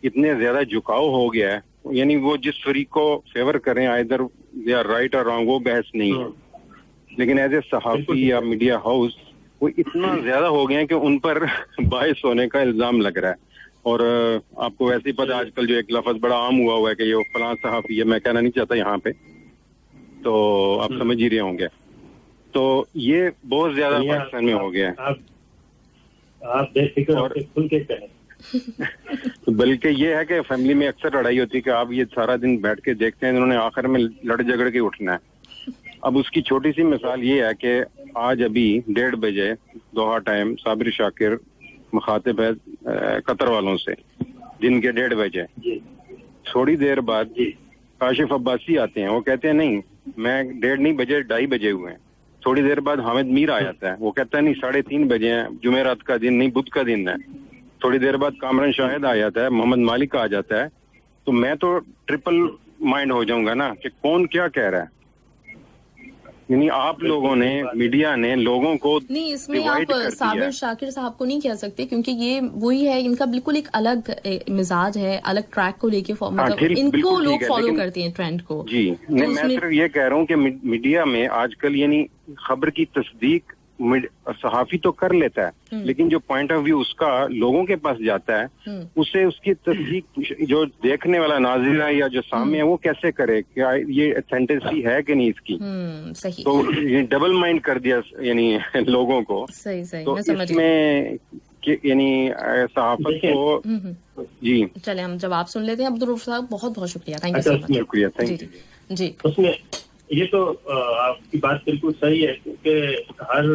इतने ज्यादा झुकाव हो गया है। यानी वो जिस फरीक को फेवर करें, आइदर या राइट और रॉन्ग, वो बहस नहीं है। लेकिन एज ए सहाफ़ी या मीडिया हाउस वो इतना ज्यादा हो गए हैं कि उन पर बायस होने का इल्जाम लग रहा है। और आपको वैसे ही पता, आजकल जो एक लफ्ज बड़ा आम हुआ है कि ये फलां सहाफ़ी है, मैं कहना नहीं चाहता यहाँ पे, तो आप समझ ही रहे होंगे। तो ये बहुत ज्यादा पाकिस्तान में हो गया है। आप बेफिक्र होकर खुल के कहें। बल्कि ये है कि फैमिली में अक्सर लड़ाई होती है कि आप ये सारा दिन बैठ के देखते हैं, इन्होंने आखिर में लड़ झगड़ के उठना है। अब उसकी छोटी सी मिसाल ये है कि आज अभी 1:30 बजे दोहा टाइम साबिर शाकिर मुखातिब है कतर वालों से, दिन के 1:30 बजे। थोड़ी देर बाद काशिफ अब्बासी आते हैं, वो कहते हैं नहीं, मैं 1:30 नहीं बजे 2:30 बजे हुए हैं। थोड़ी देर बाद हामिद मीर आ जाता है, वो कहता है नहीं 3:30 बजे हैं, जुमेरात का दिन नहीं, बुध का दिन है। थोड़ी देर बाद कामरान शाहिद आ जाता है, मोहम्मद मालिक आ जाता है। तो मैं तो ट्रिपल माइंड हो जाऊंगा ना कि कौन क्या कह रहा है। यानी आप लोगों ने, मीडिया ने लोगों को नहीं, इसमें आप साबिर शाकिर साहब को नहीं कह सकते, क्योंकि ये वही है, इनका बिल्कुल एक अलग मिजाज है, अलग ट्रैक को लेके, मतलब इनको लोग फॉलो करते हैं ट्रेंड को। जी नहीं, मैं सिर्फ ये कह रहा हूँ कि मीडिया में आजकल यानी खबर की तस्दीक सहाफी तो कर लेता है, लेकिन जो पॉइंट ऑफ व्यू उसका लोगों के पास जाता है, उसे उसकी तस्दीक जो देखने वाला नाज़िर है या जो सामने है वो कैसे करे, क्या ये ऑथेंटिसिटी है कि नहीं इसकी। सही। तो ये डबल माइंड कर दिया यानी लोगों को। सही तो इसमें यानी सहाफत को جی چلے ہم جواب سن لیتے ہیں عبدالرؤف صاحب. بہت بہت شکریہ, تھینک یو سو مچ. شکریہ, جی تھینک جی یو. جی اس میں یہ تو آپ کی بات بالکل صحیح ہے, کیونکہ ہر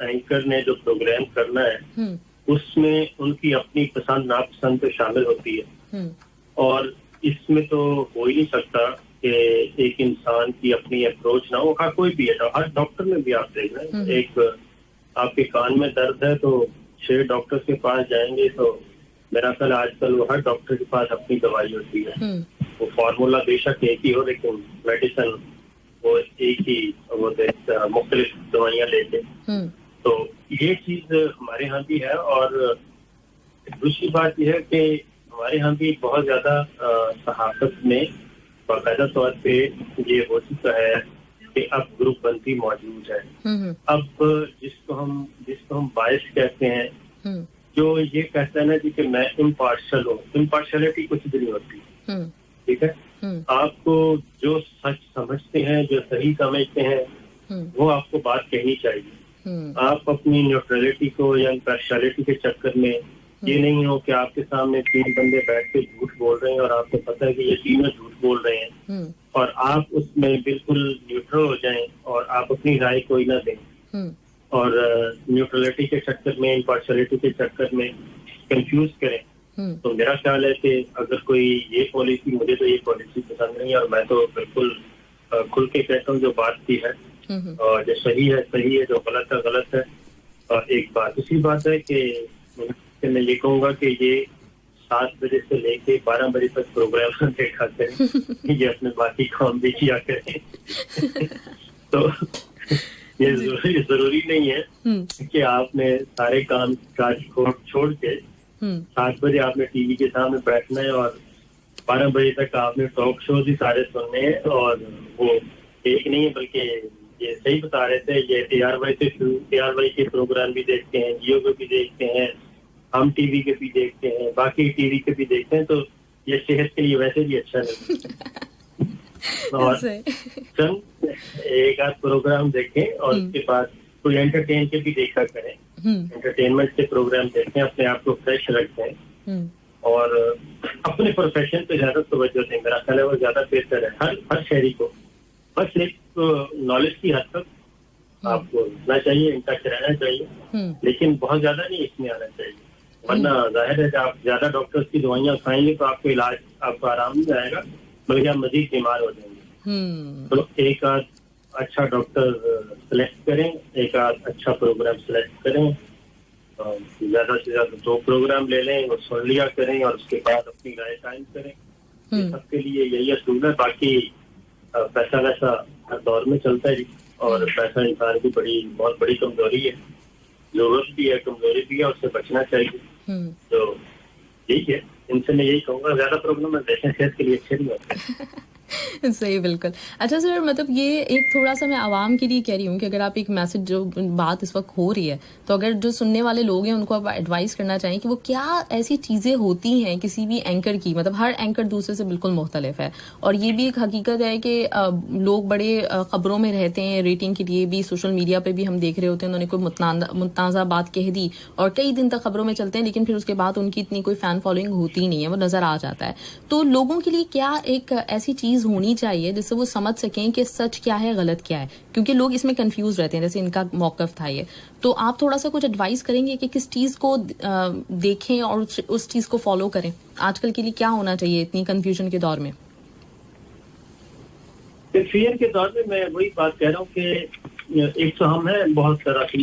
اینکر نے جو پروگرام کرنا ہے اس میں ان کی اپنی پسند ناپسند تو شامل ہوتی ہے, اور اس میں تو ہو ہی نہیں سکتا کہ ایک انسان کی اپنی اپروچ نہ ہو. ہر کوئی بھی ہے, ہر ڈاکٹر میں بھی آپ دیکھ رہے ہیں, ایک آپ کے کان میں درد ہے تو 6 ڈاکٹر کے پاس جائیں گے, تو میرا خیال آج کل وہ ہر ڈاکٹر کے پاس اپنی دوائی ہوتی ہے. وہ فارمولا بے شک ایک ہی ہو, لیکن میڈیسن وہ ایک ہی, وہ مختلف دوائیاں لیتے. تو یہ چیز ہمارے ہاں بھی ہے. اور دوسری بات یہ ہے کہ ہمارے ہاں بھی بہت زیادہ صحافت میں باقاعدہ طور پہ یہ ہو چکا ہے کہ اب گروپ بندی موجود ہے. اب جس کو ہم باعث کہتے ہیں, جو یہ کہتا ہے نا جی کہ میں امپارشل ہوں, امپارشلٹی کچھ بھی نہیں ہوتی. ٹھیک ہے, آپ کو جو سچ سمجھتے ہیں, جو صحیح سمجھتے ہیں, وہ آپ کو بات کہنی چاہیے. آپ اپنی نیوٹرلٹی کو یا امپارشلٹی کے چکر میں یہ نہیں ہو کہ آپ کے سامنے 3 بندے بیٹھ کے جھوٹ بول رہے ہیں اور آپ کو پتہ ہے کہ یہ تینوں جھوٹ بول رہے ہیں, اور آپ اس میں بالکل نیوٹرل ہو جائیں اور آپ اپنی رائے کوئی نہ دیں, اور نیوٹرلٹی کے چکر میں, امپارشلٹی کے چکر میں کنفیوز کریں. تو میرا خیال ہے کہ اگر کوئی یہ پالیسی, مجھے تو یہ پالیسی پسند نہیں ہے, اور میں تو بالکل کھل کے کہتا ہوں جو بات کی ہے, اور جو صحیح ہے صحیح ہے, جو غلط ہے غلط ہے. اور ایک بات دوسری بات ہے کہ میں یہ کہوں گا کہ یہ 7 بجے سے لے کے 12 بجے تک پروگرام دیکھا کریں, یہ اپنے باقی کام بھی کیا کریں. تو یہ ضروری نہیں ہے کہ آپ نے سارے کام کاج چھوڑ کے 7 بجے آپ نے ٹی وی کے سامنے بیٹھنا ہے اور 12 بجے تک آپ نے ٹاک شوز ہی سارے سننے ہیں. اور وہ ایک نہیں ہے, بلکہ یہ صحیح بتا رہے تھے, یہ AR وائی کے پروگرام بھی دیکھتے ہیں, جیو کے بھی دیکھتے ہیں, ہم ٹی وی کے بھی دیکھتے ہیں, باقی ٹی وی کے بھی دیکھتے ہیں. تو یہ صحت کے لیے ویسے بھی اچھا نہیں. اور چند ایک آدھ پروگرام دیکھیں اور اس کے بعد کوئی انٹرٹین کے بھی دیکھا کریں, انٹرٹینمنٹ کے پروگرام دیکھیں, اپنے آپ کو فریش رکھیں, اور اپنے پروفیشن پہ زیادہ توجہ دیں. میرا خیال ہے وہ زیادہ بہتر ہے ہر شہری کو. بس ایک نالج کی حد تک آپ کو رہنا چاہیے, ان ٹچ رہنا چاہیے, لیکن بہت زیادہ نہیں اس میں آنا چاہیے, ورنہ ظاہر ہے کہ آپ زیادہ ڈاکٹرز کی دوائیاں کھائیں گے تو آپ کو علاج, آپ کو آرام نہیں آئے گا, بلکہ آپ مزید بیمار ہو جائیں گے. تو ایک آدھ اچھا ڈاکٹر سلیکٹ کریں, ایک آدھ اچھا پروگرام سلیکٹ کریں, زیادہ سے زیادہ 2 پروگرام لے لیں, وہ سن لیا کریں, اور اس کے بعد اپنی رائے قائم کریں. سب کے لیے یہی اصول ہے. باقی پیسہ ویسا ہر دور میں چلتا ہے جی, اور پیسہ انسان کی بہت بڑی کمزوری ہے, ضرورت بھی ہے, کمزوری بھی ہے, اس سے بچنا چاہیے. تو یہی ہے, ان سے میں یہی کہوں گا زیادہ پروگرام دیکھیں, صحت کے لیے اچھے نہیں ہوتے. صحیح, بالکل. اچھا سر, مطلب یہ ایک تھوڑا سا میں عوام کے لیے کہہ رہی ہوں کہ اگر آپ ایک میسج, جو بات اس وقت ہو رہی ہے, تو اگر جو سننے والے لوگ ہیں ان کو آپ ایڈوائز کرنا چاہیں کہ وہ کیا ایسی چیزیں ہوتی ہیں کسی بھی اینکر کی, مطلب ہر اینکر دوسرے سے بالکل مختلف ہے, اور یہ بھی ایک حقیقت ہے کہ لوگ بڑے خبروں میں رہتے ہیں, ریٹنگ کے لیے بھی سوشل میڈیا پہ بھی ہم دیکھ رہے ہوتے ہیں, انہوں نے کوئی متنازع بات کہہ دی اور کئی دن تک خبروں میں چلتے ہیں, لیکن پھر اس کے بعد ان کی اتنی کوئی فین فالوئنگ ہوتی نہیں ہے, وہ نظر آ جاتا ہے. تو لوگوں کے لیے کیا ایک ایسی چیز ہونی چاہیے جس سے وہ سمجھ سکیں کہ سچ کیا ہے, غلط کیا ہے, کیونکہ لوگ اس میں کنفیوز رہتے ہیں, جیسے ان کا موقف تھا یہ. تو آپ تھوڑا سا کچھ ایڈوائز کریں گے کہ کس چیز کو دیکھیں اور اس چیز کو فالو کریں؟ آج کل کے لیے کیا ہونا چاہیے اتنی کنفیوژن کے دور میں؟ کنفیوژن کے دور میں وہی بات کہہ رہا ہوں کہ ایک تو ہم ہیں بہت طرح کے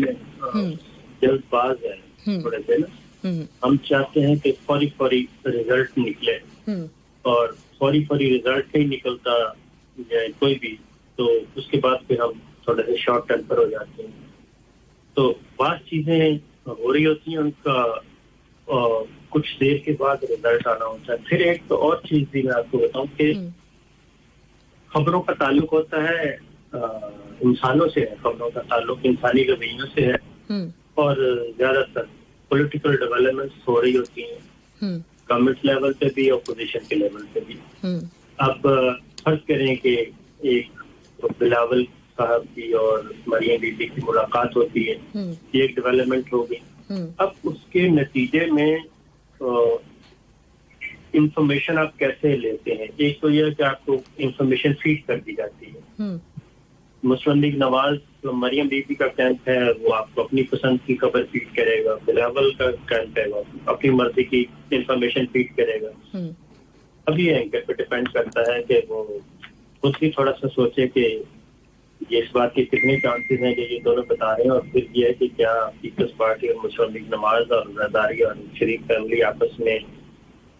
جلد باز ہیں تھوڑے سے نا, ہم چاہتے ہیں کہ فوری ریزلٹ نکلے, اور فوری ریزلٹ ہی نکلتا جائے کوئی بھی, تو اس کے بعد پھر ہم تھوڑے سے شارٹ ٹیمپر ہو جاتے ہیں. تو بعض چیزیں ہو رہی ہوتی ہیں, ان کا کچھ دیر کے بعد ریزلٹ آنا ہوتا ہے. پھر ایک تو اور چیز بھی میں آپ کو بتاؤں کہ خبروں کا تعلق ہوتا ہے انسانوں سے ہے, خبروں کا تعلق انسانی رویوں سے ہے, اور زیادہ تر پولیٹیکل ڈیولپمنٹس ہو رہی ہوتی ہیں گورنمنٹ لیول پہ بھی, اپوزیشن کے لیول پہ بھی. اب فرض کریں کہ ایک بلاول صاحب کی اور مریم بی بی کی ملاقات ہوتی ہے, یہ ایک ڈیولپمنٹ ہوگی. اب اس کے نتیجے میں इंफॉर्मेशन आप कैसे लेते हैं. एक तो यह है कि आपको इंफॉर्मेशन फीड कर दी जाती है. मुस्लिम लीग नवाज मरियम बीबी का कैंप है, वो आपको अपनी पसंद की खबर फीड करेगा. बिलावल का कैंप है, वो अपनी मर्जी की इंफॉर्मेशन फीड करेगा. अब ये एंकर पे डिपेंड करता है कि वो खुद भी थोड़ा सा सोचे कि ये इस बात के कितने चांसेस हैं कि ये दोनों बता रहे हैं, और फिर ये है कि क्या पीपल्स पार्टी और मुस्लिम लीग नवाज और रज़ादारी और शरीफ फैमिली आपस में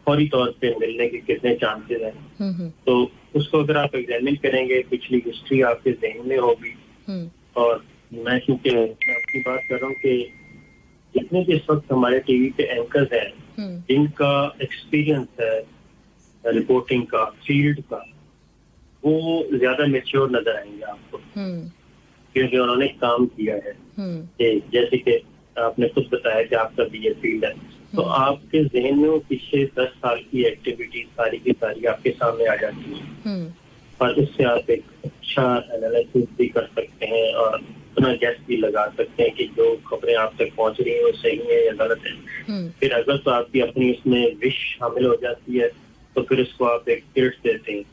फौरी तौर पे मिलने के कितने चांसेस हैं. तो उसको अगर आप एग्जामिन करेंगे, पिछली हिस्ट्री आपके ज़हन में होगी. और मैं क्योंकि अपनी बात कर रहा हूँ कि जितने भी इस वक्त हमारे टीवी पे एंकर्स हैं जिनका एक्सपीरियंस है रिपोर्टिंग का, फील्ड का, वो ज्यादा मेच्योर नजर आएंगे आपको, क्योंकि उन्होंने काम किया है. जैसे कि आपने खुद बताया कि आपका भी ये फील्ड है, तो आपके जहन में वो पिछले 10 साल की एक्टिविटी सारी की सारी आपके सामने आ जाती है, और उससे आप एक अच्छा एनालिसिस भी कर सकते हैं और अपना गैस भी लगा सकते हैं कि जो खबरें आप तक पहुंच रही हैं वो सही है या गलत है. फिर अगर तो आपकी अपनी उसमें विश शामिल हो जाती है तो फिर उसको आप एक टिल्ट देते हैं.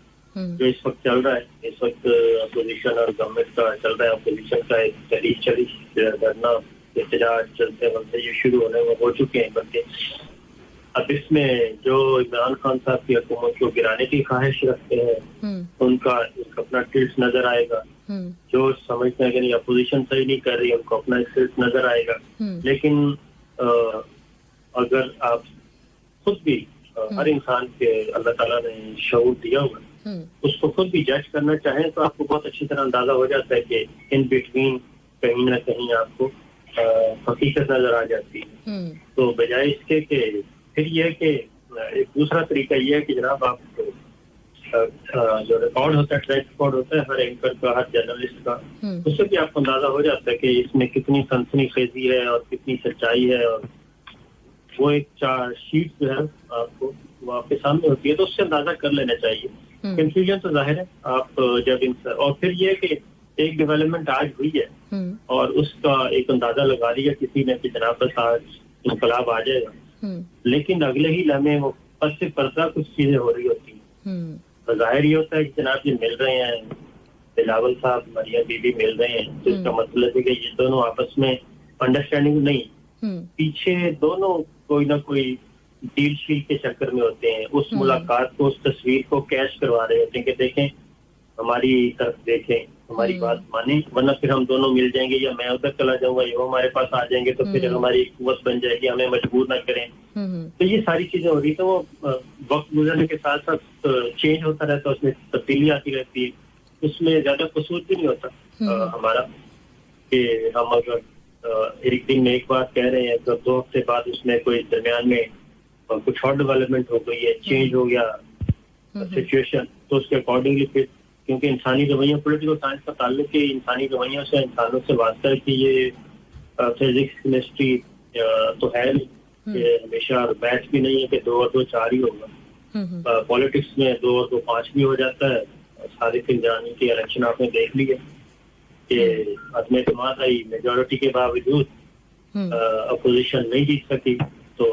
जो इस वक्त चल रहा है, इस वक्त अपोजिशन और गवर्नमेंट का चल रहा है, अपोजिशन का एक तहरीक धरना एहतजाज चलते वक्त ये शुरू होने में हो चुके हैं. बल्कि अब इसमें जो इमरान खान साहब की हुकूमत को गिराने की ख्वाहिश रखते हैं उनका एक अपना टिल्ट नजर आएगा. जो समझते हैं कि नहीं अपोजिशन सही नहीं कर रही, उनको अपना टिल्ट नजर आएगा. लेकिन अगर आप खुद भी हर इंसान के अल्लाह ताला ने शऊर दिया हुआ, उसको खुद भी जज करना चाहें तो आपको बहुत अच्छी तरह अंदाजा हो जाता है कि इन बिटवीन कहीं ना कहीं आपको हकीकत नजर आ जाती है. तो बजाय इसके कि फिर ये कि एक दूसरा तरीका ये है कि जनाब आप जो रिकॉर्ड होता है, ट्रैक रिकॉर्ड होता है हर एंकर का, हर जर्नलिस्ट का, उससे भी आपको अंदाजा हो जाता है कि इसमें कितनी सनसनीखेजी है और कितनी सच्चाई है. और वो एक 4 शीट जो है आपको वो आपके सामने होती है, तो उससे अंदाजा कर लेना चाहिए. कंफ्यूजन तो जाहिर है आप जब और फिर ये कि एक डेवलपमेंट आज हुई है और उसका एक अंदाजा लगा लिया किसी ने कि जनाब बस आज इंकलाब आ जाएगा, लेकिन अगले ही लम्हे वो पस से पर्दा कुछ चीजें हो रही होती हैं. तो जाहिर ये होता है कि जनाब ये मिल रहे हैं, बिलावल साहब मरियम बीबी मिल रहे हैं, तो इसका मतलब है कि ये दोनों आपस में अंडरस्टैंडिंग नहीं, पीछे दोनों कोई ना कोई डील शील के चक्कर में होते हैं. उस मुलाकात को, उस तस्वीर को कैश करवा रहे होते हैं कि देखें हमारी तरफ देखें, हमारी बात माने, वरना फिर हम दोनों मिल जाएंगे, या मैं उधर चला जाऊंगा या वो हमारे पास आ जाएंगे, तो फिर हमारी कुव्वत बन जाएगी, हमें मजबूर ना करें. तो ये सारी चीजें हो रही, तो वो वक्त गुजरने के साथ साथ चेंज होता रहता है, उसमें तब्दीली आती रहती है. उसमें ज्यादा कसूर भी नहीं होता हमारा कि हम अगर एक दिन में एक बात कह रहे हैं तो 2 हफ्ते बाद उसमें कोई दरमियान में कुछ और डेवलपमेंट हो गई है, चेंज हो गया सिचुएशन, तो उसके अकॉर्डिंगली फिर, क्योंकि इंसानी रवैया, पॉलिटिकल साइंस का ताल्लुक है इंसानी रवैयों से, इंसानों से वास्ता है कि ये फिजिक्स केमिस्ट्री तो है नहीं, हमेशा मैथ भी नहीं है कि 2 और 2 4 ही होगा. पॉलिटिक्स में 2 और 2 5 भी हो जाता है. सादिक इंजानी की इलेक्शन आपने देख ली है कि अदम एतमाद आई, मेजोरिटी के बावजूद अपोजिशन नहीं जीत सकी, तो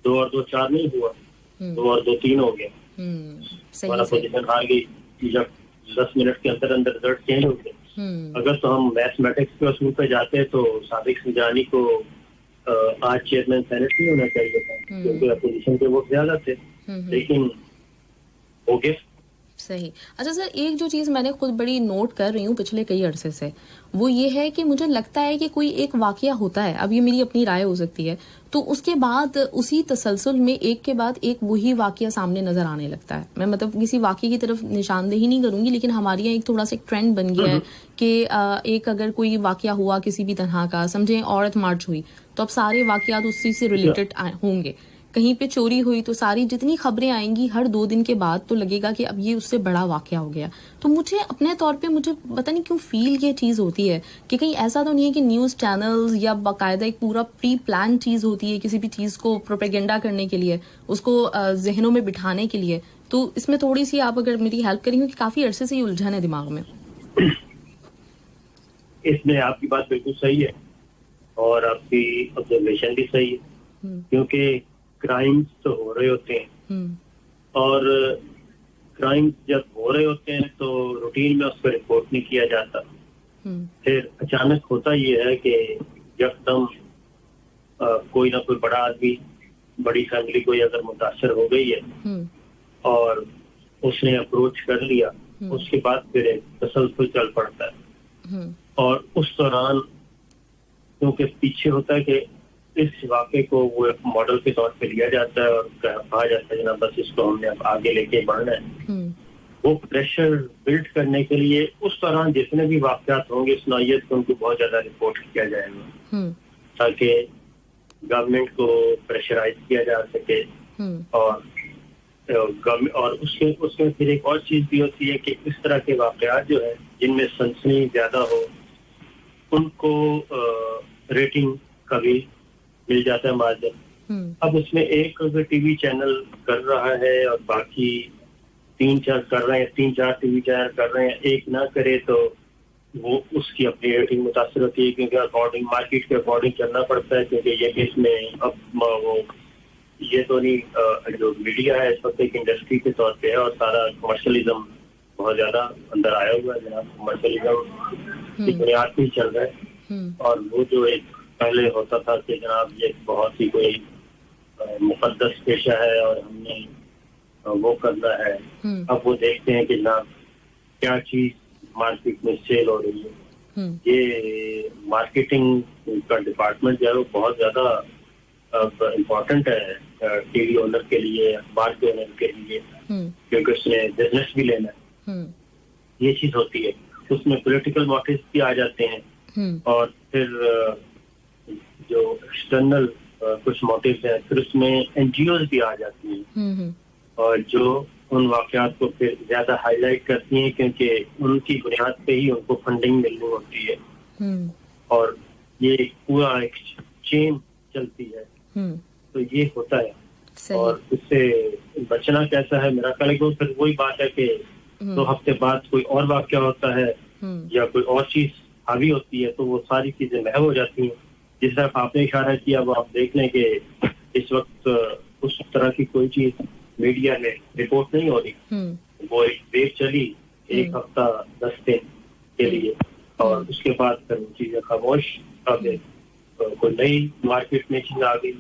2 और 2 4 नहीं हुआ, 2 और 2 3 हो गया. हमारा अपोजिशन हार गई जब 10 मिनट के अंदर अंदर रिजल्ट चेंज हो गए. अगर तो हम मैथमेटिक्स के असूल पे जाते हैं तो सादिक इंजानी को आज चेयरमैन सेनेट नहीं होना चाहिए था, क्योंकि अपोजिशन के वोट ज्यादा थे, लेकिन हो गया. सही. अच्छा सर, एक जो चीज़ मैंने खुद बड़ी नोट कर रही हूँ पिछले कई अरसे से, वो ये है कि मुझे लगता है कि कोई एक वाकया होता है, अब ये मेरी अपनी राय हो सकती है, तो उसके बाद उसी तसलसल में एक के बाद एक वही वाकया सामने नजर आने लगता है. मैं मतलब किसी वाकये की तरफ निशानदेही नहीं करूंगी, लेकिन हमारे यहाँ एक थोड़ा सा एक ट्रेंड बन गया है कि एक अगर कोई वाकया हुआ किसी भी तरह का, समझे औरत मार्च हुई, तो अब सारे वाकयात उसी से रिलेटेड होंगे. कहीं पे चोरी हुई तो सारी जितनी खबरें आएंगी हर 2 दिन के बाद, तो लगेगा कि अब ये उससे बड़ा वाकया हो गया. तो मुझे अपने तौर पे मुझे पता नहीं क्यों फील ये चीज़ होती है कि कहीं ऐसा तो नहीं है कि न्यूज़ चैनल्स या बाकायदा एक पूरा प्री प्लान चीज़ होती है किसी भी चीज़ को प्रोपेगेंडा करने के लिए, उसको जहनों में बिठाने के लिए. तो इसमें थोड़ी सी आप अगर मेरी हेल्प करेंगे, कि काफ़ी अरसे से ये उलझन है दिमाग में. इसमें आपकी बात बिल्कुल सही है और आपकी ऑब्जर्वेशन भी सही है, क्योंकि क्राइम्स तो हो रहे होते हैं, اور کرائم جب ہو رہے ہوتے ہیں تو روٹین میں اس کو رپورٹ نہیں کیا جاتا. پھر اچانک ہوتا یہ ہے کہ یکدم کوئی نہ کوئی بڑا آدمی, بڑی فیملی کوئی اگر متاثر ہو گئی ہے اور اس نے اپروچ کر لیا, اس کے بعد پھر ایک تسلسل چل پڑتا ہے. اور اس دوران کیونکہ پیچھے ہوتا ہے کہ اس واقعے کو وہ ایک ماڈل کے طور پہ لیا جاتا ہے اور کہا جاتا ہے جناب بس اس کو ہم نے اب آگے لے کے بڑھنا ہے. وہ پریشر بلڈ کرنے کے لیے اس دوران جتنے بھی واقعات ہوں گے اس نوعیت کو ان کو بہت زیادہ رپورٹ کیا جائے گا تاکہ گورنمنٹ کو پریشرائز کیا جا سکے. اور اس میں پھر ایک اور چیز بھی ہوتی ہے کہ اس طرح کے واقعات جو ہے جن میں سنسنی زیادہ ہو ان کو ریٹنگ کا بھی مل جاتا ہے مارجن. اب اس میں ایک اگر ٹی وی چینل کر رہا ہے اور باقی 3-4 ٹی وی چینل کر رہے ہیں, ایک نہ کرے تو وہ اس کی اپنی ریٹنگ متاثر ہوتی ہے کیونکہ اکارڈنگ مارکیٹ کے اکارڈنگ چلنا پڑتا ہے. کیونکہ یہ کہ اس میں اب وہ یہ تو نہیں, جو میڈیا ہے اس وقت ایک انڈسٹری کے طور پہ ہے اور سارا کمرشلزم بہت زیادہ اندر آیا ہوا ہے جناب. کمرشلزم کی بنیاد پہ چل رہا ہے اور وہ جو ایک پہلے ہوتا تھا کہ جناب یہ بہت ہی کوئی مقدس پیشہ ہے اور ہم نے وہ کرنا ہے, اب وہ دیکھتے ہیں کہ جناب کیا چیز مارکیٹ میں سیل ہو رہی ہے. یہ مارکیٹنگ کا ڈپارٹمنٹ جو ہے وہ بہت زیادہ امپورٹنٹ ہے ٹی وی اونر کے لیے, اخبار کے اونر کے لیے, کیونکہ اس نے بزنس بھی لینا ہے. یہ چیز ہوتی ہے. اس میں پولیٹیکل موٹیوز بھی آ جاتے ہیں اور پھر جو ایکسٹرنل کچھ موٹیوز ہیں, پھر اس میں این جی اوز بھی آ جاتی ہیں اور جو ان واقعات کو پھر زیادہ ہائی لائٹ کرتی ہیں کیونکہ ان کی بنیاد پہ ہی ان کو فنڈنگ ملنی ہوتی ہے. اور یہ پورا ایک چین چلتی ہے. تو یہ ہوتا ہے. اور اس سے بچنا کیسا ہے, میرا خیال ہے کہ پھر وہی بات ہے کہ 2 ہفتے بعد کوئی اور واقعہ ہوتا ہے یا کوئی اور چیز حاوی ہوتی ہے تو وہ ساری چیزیں محو ہو جاتی ہیں. جس طرح آپ نے اشارہ کیا وہ آپ دیکھ لیں کہ اس وقت اس طرح کی کوئی چیز میڈیا میں رپورٹ نہیں ہو رہی. وہ ایک ویو چلی 1 ہفتہ 10 دن کے لیے اور اس کے بعد پھر وہ چیزیں خاموش آ گئی, کوئی نئی مارکیٹ میں چیز آ گئی.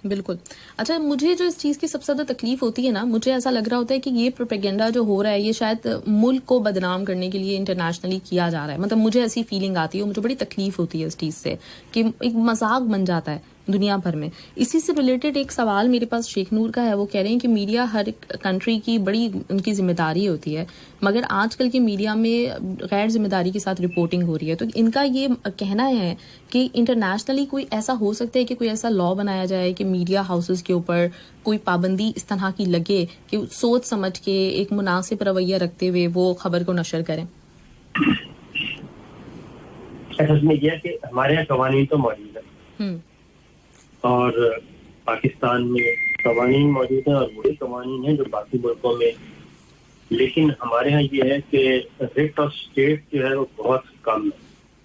بالکل. اچھا, مجھے جو اس چیز کی سب سے زیادہ تکلیف ہوتی ہے نا, مجھے ایسا لگ رہا ہوتا ہے کہ یہ پروپیگنڈا جو ہو رہا ہے یہ شاید ملک کو بدنام کرنے کے لیے انٹرنیشنلی کیا جا رہا ہے. مطلب مجھے ایسی فیلنگ آتی ہے, مجھے بڑی تکلیف ہوتی ہے اس چیز سے کہ ایک مذاق بن جاتا ہے دنیا بھر میں. اسی سے ریلیٹڈ ایک سوال میرے پاس شیخ نور کا ہے. وہ کہہ رہے ہیں کہ میڈیا ہر کنٹری کی بڑی ان کی ذمہ داری ہوتی ہے, مگر آج کل کی میڈیا میں غیر ذمہ داری کے ساتھ رپورٹنگ ہو رہی ہے. تو ان کا یہ کہنا ہے کہ انٹرنیشنلی کوئی ایسا ہو سکتا ہے کہ کوئی ایسا لا بنایا جائے کہ میڈیا ہاؤسز کے اوپر کوئی پابندی اس طرح کی لگے کہ سوچ سمجھ کے ایک مناسب رویہ رکھتے ہوئے وہ خبر کو نشر کریں. اس میں یہ کہ ہمارے یہاں قوانین تو موجود ہے اور پاکستان میں قوانین موجود ہیں اور وہی قوانین ہیں جو باقی ملکوں میں, لیکن ہمارے ہاں یہ ہے کہ ریٹ آف اسٹیٹ جو ہے وہ بہت کم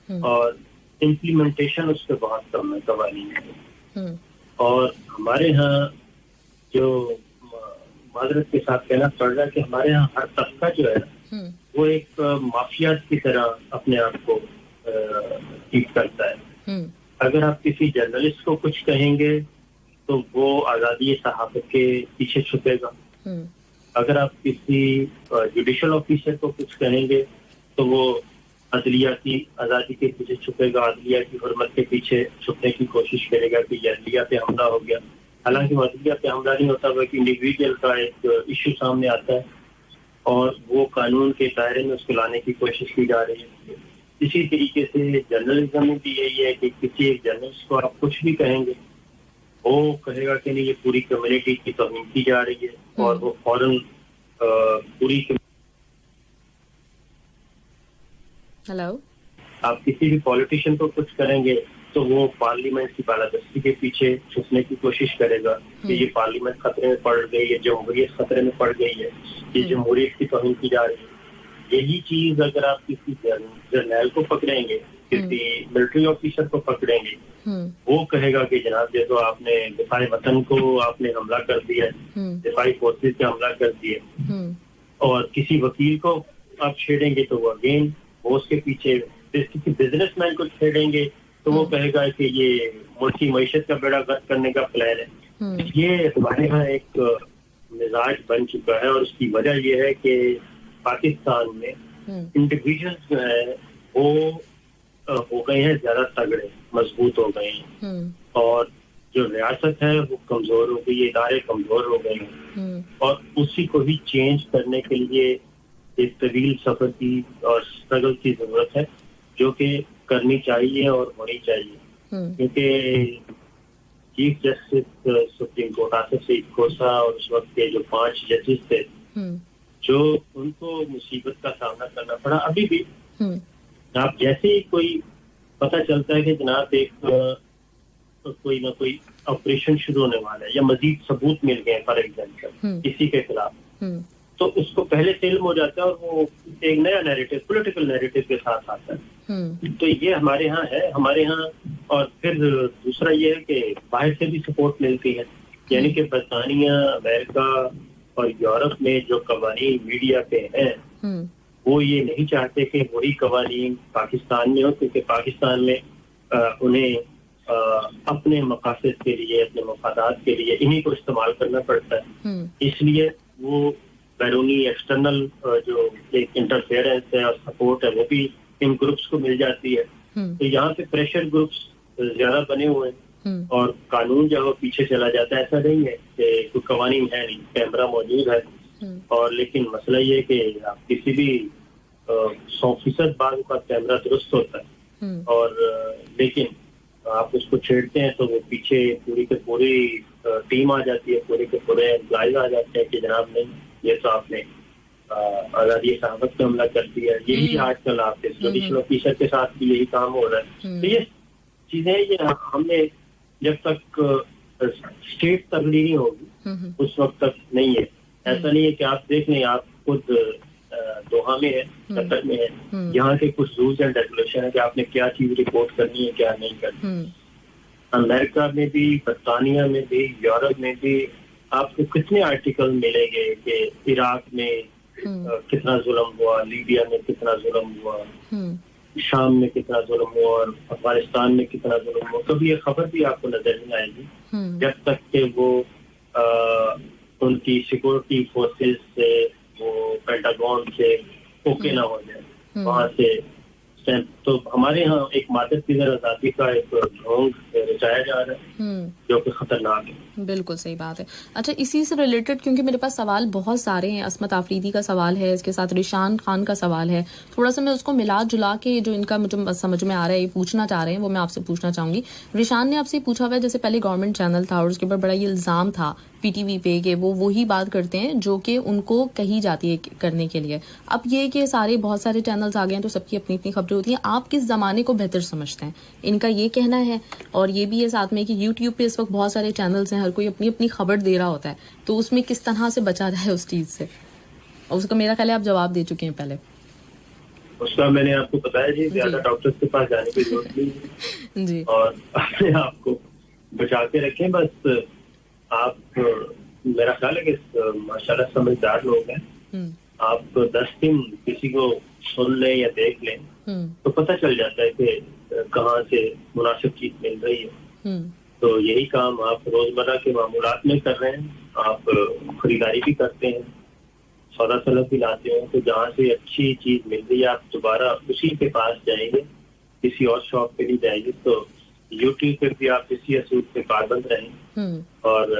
ہے اور امپلیمنٹیشن اس پہ بہت کم ہے قوانین میں. اور ہمارے ہاں جو معذرت کے ساتھ کہنا پڑ رہا ہے کہ ہمارے ہاں ہر طبقہ جو ہے وہ ایک مافیات کی طرح اپنے آپ کو ٹریٹ کرتا ہے. اگر آپ کسی جرنلسٹ کو کچھ کہیں گے تو وہ آزادی صحافت کے پیچھے چھپے گا. اگر آپ کسی جوڈیشل آفیسر کو کچھ کہیں گے تو وہ عدلیہ کی آزادی کے پیچھے چھپے گا, عدلیہ کی حرمت کے پیچھے چھپنے کی کوشش کرے گا کہ یہ عدلیہ پہ حملہ ہو گیا. حالانکہ وہ عدلیہ پہ حملہ نہیں ہوتا بلکہ انڈیویجول کا ایک ایشو سامنے آتا ہے اور وہ قانون کے دائرے میں اس کو لانے کی کوشش کی جا رہی ہے. اسی طریقے سے جرنلزم میں بھی یہی ہے کہ کسی ایک جرنلسٹ کو آپ کچھ بھی کہیں گے وہ کہے گا کہ نہیں یہ پوری کمیونٹی کی توہین کی جا رہی ہے اور وہ فوراً پوری. ہیلو, آپ کسی بھی پولیٹیشین کو کچھ کریں گے تو وہ پارلیمنٹ کی بالادستی کے پیچھے چھپنے کی کوشش کرے گا کہ یہ پارلیمنٹ خطرے میں پڑ گئی ہے, جمہوریت خطرے میں پڑ گئی ہے, یہ جمہوریت کی توہین کی جا رہی ہے. यही चीज अगर आप किसी जर्नैल को पकड़ेंगे, किसी मिलिट्री ऑफिसर को पकड़ेंगे, वो कहेगा कि जनाब ये तो आपने दिफाई वतन को आपने हमला कर दिया, दिफाई फोर्सेस पे हमला कर दिए। और किसी वकील को आप छेड़ेंगे तो वो अगेन वो उसके पीछे, किसी बिजनेसमैन को छेड़ेंगे तो वो कहेगा कि ये मुल्क की मईशत का बेड़ा गर्क करने का प्लान है। ये हमारे यहाँ एक मिजाज बन चुका है और उसकी वजह ये है कि पाकिस्तान में इंडिविजुअल्स जो है वो हो गए हैं ज्यादा तगड़े, मजबूत हो गए हैं, और जो रियासत है वो कमजोर हो गई, इदारे कमजोर हो गए हैं, और उसी को ही चेंज करने के लिए एक तवील सफर की और स्ट्रगल की जरूरत है, जो कि करनी चाहिए और होनी चाहिए। क्योंकि chief justice supreme court Asif Saeed Khosa और उस वक्त के जो 5 जजेस थे, जो उनको मुसीबत का सामना करना पड़ा। अभी भी आप जैसे ही कोई पता चलता है कि जनाब एक कोई ना कोई ऑपरेशन शुरू होने वाला है या मजीद सबूत मिल गए फॉर एग्जाम्पल किसी के खिलाफ, तो उसको पहले से इल्म हो जाता है और वो एक नया नैरेटिव, पॉलिटिकल नैरेटिव के साथ आता है। तो ये हमारे यहाँ है, हमारे यहाँ। और फिर दूसरा ये है कि बाहर से भी सपोर्ट मिलती है, यानी कि बरतानिया, अमेरिका और यूरोप में जो कवानीन मीडिया पे हैं, वो ये नहीं चाहते कि वही कवानीन पाकिस्तान में हो, क्योंकि पाकिस्तान में उन्हें अपने मकासद के लिए, अपने मफादात के लिए इन्हीं को इस्तेमाल करना पड़ता है। इसलिए वो बैरूनी एक्सटर्नल जो एक इंटरफेरेंस है और सपोर्ट है वो भी इन ग्रुप्स को मिल जाती है। तो यहाँ पे प्रेशर ग्रुप्स ज्यादा बने हुए हैं और कानून जो है वो पीछे चला जाता है। ऐसा नहीं है कि कोई कवानीन है नहीं, कैमरा मौजूद है, और लेकिन मसला ये है कि आप किसी भी 100% बार का कैमरा दुरुस्त होता है, और लेकिन आप उसको छेड़ते हैं तो वो पीछे पूरी के पूरी टीम आ जाती है, पूरे के पूरे एम्प्लॉइज आ जाते हैं कि जनाब नहीं, ये तो आपने आजादी सहाबत पे हमला कर दिया। यही आजकल आपके जुडिशल ऑफिसर के साथ भी यही काम हो रहा है। तो ये चीजें ये हमने जब तक स्टेट तब्दीली नहीं होगी उस वक्त तक नहीं है। ऐसा नहीं है कि आप देख लें, आप खुद दोहा में है, कतर में है, यहाँ के कुछ रूल्स एंड रेगुलेशन है कि आपने क्या चीज रिपोर्ट करनी है, क्या नहीं करनी। अमेरिका में भी, बरतानिया में भी, यूरोप में भी आपको कितने आर्टिकल मिलेंगे कि इराक में कितना जुल्म हुआ, लीबिया में कितना जुल्म हुआ, शाम में कितना जुल्म हुआ और अफगानिस्तान में कितना जुल्म हुआ। कभी ये खबर भी आपको नजर नहीं आएगी जब तक कि वो उनकी सिक्योरिटी फोर्सेस से, वो पेंटागन से ओके ना हो जाए वहां से। तो हमारे यहाँ एक मादर फिगर आजादी का एक ढोंग रचाया जा रहा है जो कि खतरनाक है। बिल्कुल सही बात है। अच्छा, इसी से रिलेटेड क्योंकि मेरे पास सवाल बहुत सारे हैं, असमत आफरीदी का सवाल है, इसके साथ रिशान खान का सवाल है, थोड़ा सा मैं उसको मिला जुला के जो इनका मुझे समझ में आ रहा है, ये पूछना चाह रहे हैं, वो मैं आपसे पूछना चाहूंगी। रिशान ने आपसे पूछा हुआ है, जैसे पहले गवर्नमेंट चैनल था और उसके ऊपर बड़ा ये इल्जाम था पीटीवी पे कि वो वही बात करते हैं जो कि उनको कही जाती है करने के लिए। अब ये कि सारे बहुत सारे चैनल्स आ गए हैं तो सबकी अपनी अपनी खबरें होती हैं। आप किस जमाने को बेहतर समझते हैं? इनका ये कहना है, और ये भी है साथ में कि यूट्यूब पे इस वक्त बहुत सारे चैनल्स हैं, हर कोई अपनी अपनी खबर दे रहा होता है, तो उसमें किस तरह से बचा जाए उस चीज से? और उसका मेरा ख्याल है आप जवाब दे चुके हैं पहले। उसका मैंने आपको बताया जी, ज्यादा डॉक्टर्स के पास जाने की जरूरत नहीं जी, और अपने आप को बचा के रखें बस। आप मेरा ख्याल है कि माशाल्लाह समझदार लोग हैं। आप 10 दिन किसी को सुन लें या देख लें तो पता चल जाता है कि कहाँ से मुनासिब चीज मिल रही है। तो यही काम आप रोजमर्रा के मामूलात में कर रहे हैं। आप खरीदारी भी करते हैं, सौदा सलब भी लाते हैं, तो जहाँ से अच्छी चीज मिल रही है आप दोबारा उसी के पास जाएंगे, किसी और शॉप पे नहीं जाएंगे। तो यूट्यूब पे भी आप इसी असूल पे पाबंद रहें और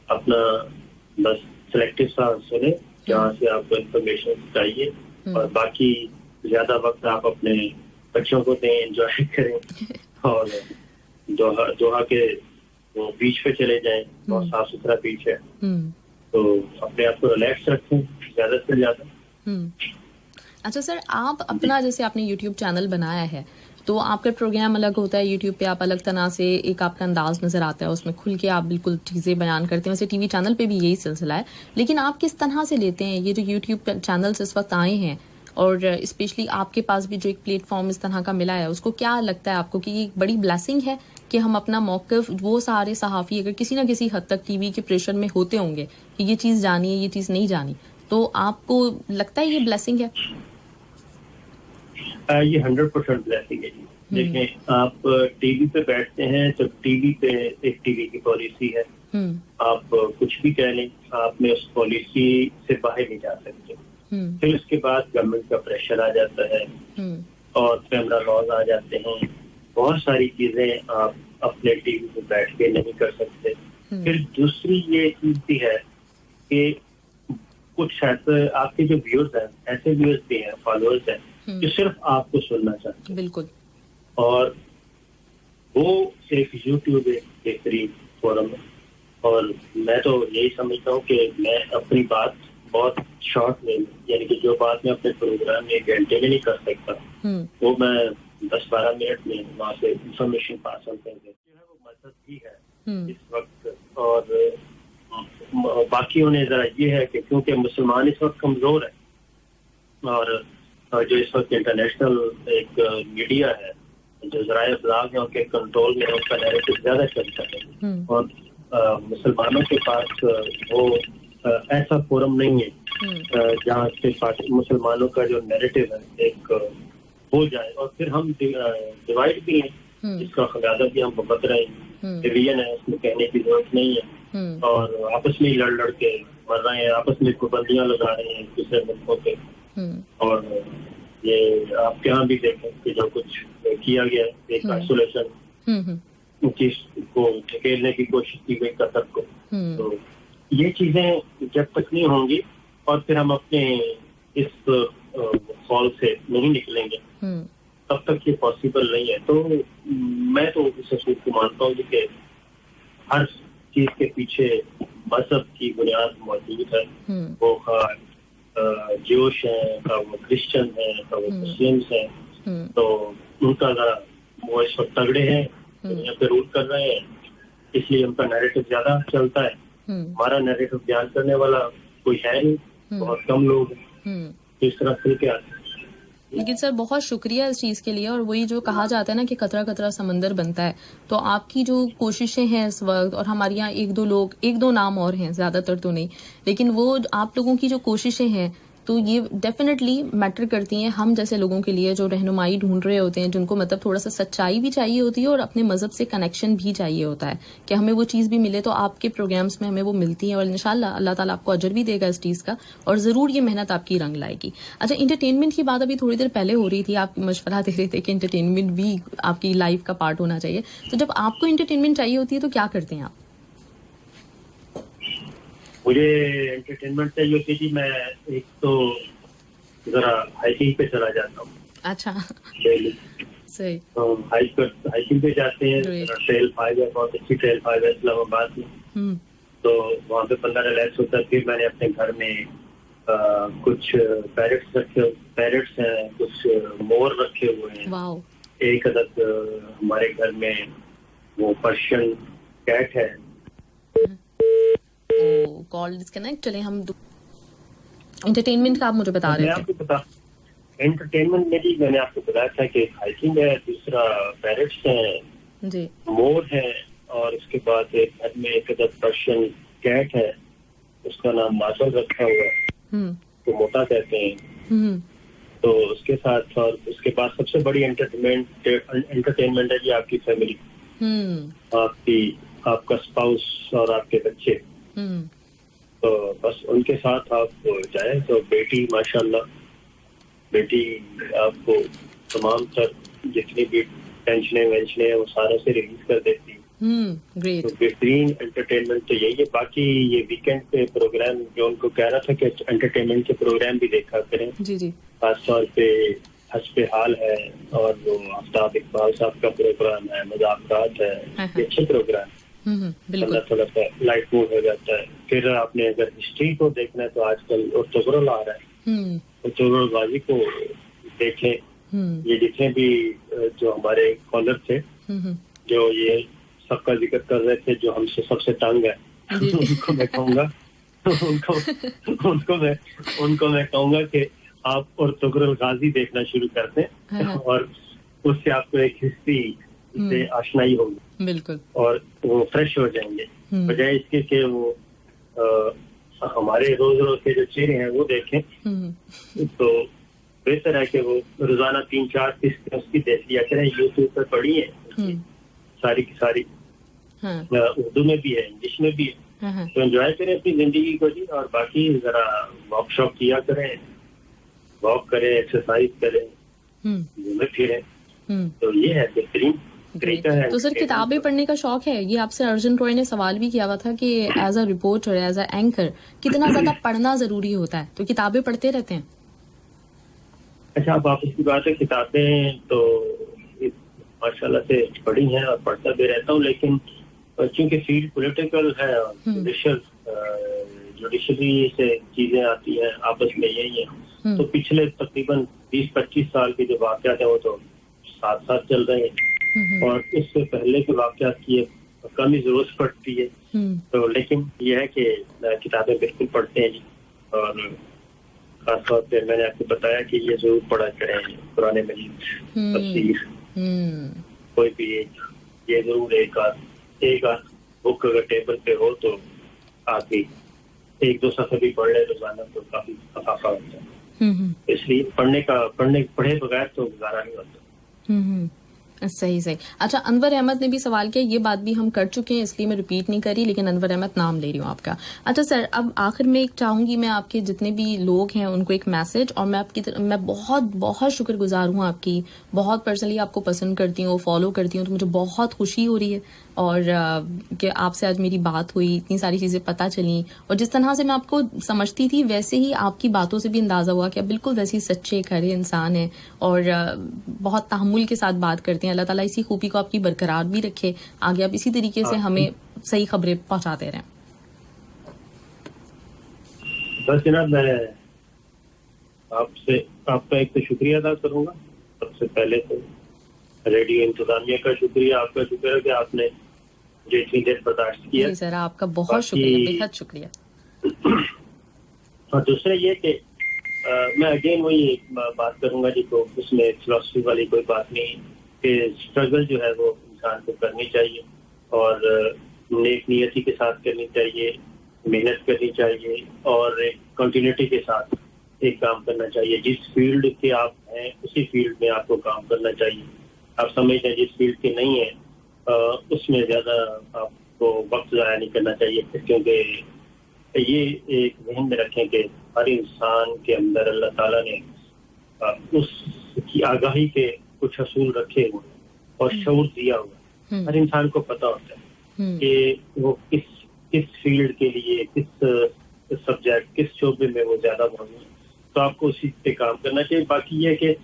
अपना बस सिलेक्टिव सा सुने जहाँ से आपको इन्फॉर्मेशन चाहिए, और बाकी ज्यादा वक्त आप अपने बच्चों को दें, एंजॉय करें, और दोहा के वो बीच पे चले जाएं, बहुत साफ सुथरा बीच है, तो अपने आप को रिलैक्स रखें ज्यादा से ज्यादा। अच्छा सर, आप अपना जैसे आपने यूट्यूब चैनल बनाया है تو آپ کا پروگرام الگ ہوتا ہے یوٹیوب پہ, آپ الگ طرح سے ایک آپ کا انداز نظر آتا ہے, اس میں کھل کے آپ بالکل چیزیں بیان کرتے ہیں. ویسے ٹی وی چینل پہ بھی یہی سلسلہ ہے, لیکن آپ کس طرح سے لیتے ہیں یہ جو یوٹیوب چینلز اس وقت آئے ہیں, اور اسپیشلی آپ کے پاس بھی جو ایک پلیٹ فارم اس طرح کا ملا ہے, اس کو کیا لگتا ہے آپ کو کہ یہ ایک بڑی بلیسنگ ہے کہ ہم اپنا موقف, وہ سارے صحافی اگر کسی نہ کسی حد تک ٹی وی کے پریشر میں ہوتے ہوں گے کہ یہ چیز جانی ہے یہ چیز نہیں جانی, تو آپ کو لگتا ہے یہ بلیسنگ ہے؟ یہ 100% بلیسنگ ہے جی. دیکھیں آپ ٹی وی پہ بیٹھتے ہیں تو ٹی وی پہ ایک ٹی وی کی پالیسی ہے, آپ کچھ بھی کہہ لیں آپ میں اس پالیسی سے باہر نہیں جا سکتے. پھر اس کے بعد گورنمنٹ کا پریشر آ جاتا ہے اور کیمرہ لاز آ جاتے ہیں, بہت ساری چیزیں آپ اپنے ٹی وی پہ بیٹھ کے نہیں کر سکتے. پھر دوسری یہ چیز بھی ہے کہ کچھ ایسے آپ کے جو ویورز ہیں, ایسے ویورز بھی ہیں, فالوورز ہیں جو صرف آپ کو سننا چاہتے ہیں. بالکل. اور وہ ایک یوٹیوب ایک بہترین فورم ہے, اور میں تو یہی سمجھتا ہوں کہ میں اپنی بات بہت شارٹ میں, یعنی کہ جو بات میں اپنے پروگرام میں 1 گھنٹے میں نہیں کر سکتا وہ میں 10-12 منٹ میں وہاں سے انفارمیشن پاس آن کر کے, جو ہے وہ مذہب بھی ہے اس وقت. اور باقی انہیں ذرا یہ ہے کہ کیونکہ مسلمان اس وقت کمزور ہے, اور جو اس وقت انٹرنیشنل ایک میڈیا ہے, جو ذرائع ابلاغ ہیں ان کے کنٹرول میں, ان کا نیریٹو زیادہ چلتا ہے, اور مسلمانوں کے پاس وہ ایسا فورم نہیں ہے جہاں کے پاس مسلمانوں کا جو نیریٹو ہے ایک ہو جائے, اور پھر ہم ڈیوائڈ بھی ہیں, جس کا خمیازہ بھی ہم بھگت رہے ہیں. ڈویژن ہے, اس میں کہنے کی ضرورت نہیں ہے, اور آپس میں لڑ کے مر رہے ہیں, آپس میں پابندیاں لگا رہے ہیں دوسرے ملکوں پہ. اور یہ آپ یہاں بھی دیکھیں کہ جو کچھ کیا گیا ایک آئسولیشن چیز کو ٹھکیلنے کی کوشش کی گئی قطر کو, تو یہ چیزیں جب تک نہیں ہوں گی اور پھر ہم اپنے اس خول سے نہیں نکلیں گے تب تک یہ پاسبل نہیں ہے. تو میں تو اس اصول کو مانتا ہوں کہ ہر چیز کے پیچھے مذہب کی بنیاد موجود ہے, وہ جوش ہیں, کا وہ کرسچن ہیں, کا وہ مسلمس ہیں, تو ان کا ذرا وہ اس وقت تگڑے ہیں, دنیا پہ رول کر رہے ہیں, اس لیے ان کا نیریٹو زیادہ چلتا ہے. ہمارا نیریٹو بیان کرنے والا کوئی ہے نہیں, بہت کم لوگ ہیں, تو اس طرح کھل کے آتے ہیں. لیکن سر بہت شکریہ اس چیز کے لیے, اور وہی جو کہا جاتا ہے نا کہ قطرہ قطرہ سمندر بنتا ہے, تو آپ کی جو کوششیں ہیں اس وقت, اور ہمارے یہاں ایک دو نام اور ہیں, زیادہ تر تو نہیں, لیکن وہ آپ لوگوں کی جو کوششیں ہیں تو یہ ڈیفینیٹلی میٹر کرتی ہیں ہم جیسے لوگوں کے لیے جو رہنمائی ڈھونڈ رہے ہوتے ہیں, جن کو مطلب تھوڑا سا سچائی بھی چاہیے ہوتی ہے اور اپنے مذہب سے کنیکشن بھی چاہیے ہوتا ہے کہ ہمیں وہ چیز بھی ملے. تو آپ کے پروگرامز میں ہمیں وہ ملتی ہیں, اور انشاءاللہ اللہ تعالیٰ آپ کو اجر بھی دے گا اس چیز کا, اور ضرور یہ محنت آپ کی رنگ لائے گی. اچھا, انٹرٹینمنٹ کی بات ابھی تھوڑی دیر پہلے ہو رہی تھی, آپ مشورہ دے رہے تھے کہ انٹرٹینمنٹ بھی آپ کی لائف کا پارٹ ہونا چاہیے. تو جب آپ کو انٹرٹینمنٹ چاہیے ہوتی ہے تو کیا کرتے ہیں آپ؟ مجھے انٹرٹینمنٹ چاہیے ہوتی ہے, میں ایک تو ذرا ہائیکنگ پہ چلا جاتا ہوں. اچھا, صحیح. ہائیکنگ پہ جاتے ہیں, ٹریل 5 ہے, بہت اچھی ٹریل 5 ہے اسلام آباد میں, تو وہاں پہ بندہ ریلیکس ہوتا ہے. پھر میں نے اپنے گھر میں کچھ پیرٹس ہیں, کچھ مور رکھے ہوئے ہیں, ایک عدد ہمارے گھر میں وہ پرشین کیٹ ہے. کال ڈسکنیکٹ. چلیں ہم انٹرٹینمنٹ کا آپ مجھے بتا رہے تھے. انٹرٹینمنٹ میں بھی میں نے آپ کو بتایا تھا کہ ہائیکنگ ہے, دوسرا پیرٹس ہیں, جی مور ہے, اور اس کے بعد ایک گھر میں ایک عدد پرشین کیٹ ہے, اس کا نام ماسل رکھا ہوا ہے, تو موٹا کہتے ہیں. تو اس کے ساتھ, اور اس کے بعد سب سے بڑی انٹرٹینمنٹ ہے جی آپ کی فیملی, آپ کا اسپاؤس اور آپ کے بچے. تو بس ان کے ساتھ آپ جائیں. تو بیٹی ماشاءاللہ, بیٹی آپ کو تمام تر جتنی بھی ٹینشنیں وینشنیں وہ سارے سے ریلیز کر دیتی. تو بہترین انٹرٹینمنٹ تو یہی ہے. باقی یہ ویکینڈ پہ پروگرام جو ان کو کہہ رہا تھا کہ انٹرٹینمنٹ کے پروگرام بھی دیکھا کریں, خاص طور پہ حسب حال ہے, اور وہ آفتاب اقبال صاحب کا پروگرام ہے, مذاکرات ہے, یہ اچھے پروگرام. بندہ تھوڑا سا لائٹ موڈ ہو جاتا ہے. پھر آپ نے اگر ہسٹری کو دیکھنا ہے تو آج کل ارطغرل آ رہا ہے, ارطغرل غازی کو دیکھیں, ये जितने भी जो हमारे कॉलर थे जो ये सबका जिक्र कर रहे थे जो हमसे सबसे तंग है उनको मैं कहूँगा उनको मैं कहूँगा कि आप और तुगरुल गाजी देखना शुरू कर दें और उससे आपको एक हिस्ट्री से आशनाई होगी बिल्कुल और वो फ्रेश हो जाएंगे बजाय इसके कि वो हमारे रोज रोज के जो चेहरे हैं वो देखें तो बेहतर है कि वो रोजाना 3-4 किस्तें उसकी देख लिया करें यूट्यूब पर पढ़ी है सारी की सारी उर्दू में भी है इंग्लिश में भी है तो एंजॉय करें अपनी जिंदगी को जी और बाकी जरा वॉक शॉप किया करें वॉक करें एक्सरसाइज करें घूमे फिरें तो ये है बेहतरीन तरीका है। तो सर किताबें पढ़ने का शौक है ये आपसे अर्जुन रॉय ने सवाल भी किया हुआ था कि as a reporter as a anchor कितना ज्यादा पढ़ना जरूरी होता है तो किताबें पढ़ते रहते हैं? अच्छा अब आप इसकी बात है किताबें तो माशाल्लाह से पढ़ी हैं और पढ़ता भी रहता हूँ लेकिन चूंकि फील्ड पॉलिटिकल है जुडिशरी से चीजें आती हैं आपस में यही है तो पिछले तकरीबन 20-25 साल के जो वाकयात है वो तो साथ साथ चल रहे हैं और इससे पहले के वाकयात की कम ही जरूरत पड़ती है तो लेकिन ये है कि किताबें बिल्कुल पढ़ते हैं जी और खासतौर पे मैंने आपको बताया कि ये जरूर पढ़ा करें कुरान मजीद तफसीर कोई भी ये जरूर एक आध बुक अगर टेबल पे हो तो आके 1-2 सफ़े भी पढ़ ले रोजाना तो काफी अफाफा होता है इसलिए पढ़े बगैर तो गुजारा नहीं होता। सही अच्छा अनवर अहमद ने भी सवाल किया ये बात भी हम कर चुके हैं इसलिए मैं रिपीट नहीं करी लेकिन अनवर अहमद नाम ले रही हूँ आपका। अच्छा सर अब आखिर में एक चाहूंगी मैं आपके जितने भी लोग हैं उनको एक मैसेज और मैं बहुत बहुत शुक्रगुजार हूँ आपकी बहुत पर्सनली आपको पसंद करती हूँ फॉलो करती हूँ तो मुझे बहुत खुशी हो रही है और कि आपसे आज मेरी बात हुई इतनी सारी चीज़ें पता चली और जिस तरह से मैं आपको समझती थी वैसे ही आपकी बातों से भी अंदाज़ा हुआ कि आप बिल्कुल वैसे ही सच्चे खरे इंसान हैं और बहुत तहम्मुल के साथ बात करते हैं। अल्लाह ताला इसी खूबी को आपकी बरकरार भी रखे आगे आप इसी तरीके से हमें सही खबरें पहुंचाते रहें। बस जनाब मैं आपका एक तो शुक्रिया अदा करूंगा सबसे पहले तो रेडियो इंतजामिया का शुक्रिया आपका शुक्र है कि आपने जो इतनी देर बर्दाश्त किया। जी सर आपका बहुत शुक्रिया बेहद शुक्रिया। और दूसरा ये कि मैं अगेन वही बात करूंगा जी तो उसमें फिलॉसफी वाली कोई बात नहीं कि स्ट्रगल जो है वो इंसान को करनी चाहिए और नेक नियति के साथ करनी चाहिए मेहनत करनी चाहिए और एक कंटिन्यूटी के साथ एक काम करना चाहिए। जिस फील्ड के आप हैं उसी फील्ड में आपको काम करना चाहिए। आप समझते हैं जिस फील्ड के नहीं है उसमें ज्यादा आपको वक्त ज़ाया नहीं करना चाहिए क्योंकि ये एक ध्यान में रखें कि हर इंसान के अंदर अल्लाह ताला ने उसकी आगाही के कुछ असूल रखे हुए और शऊर दिया हुआ हर इंसान को पता होता है कि वो किस फील्ड के लिए किस सब्जेक्ट किस शोबे में वो ज्यादा मौजूद है तो आपको उसी पे काम करना चाहिए। बाकी ये कि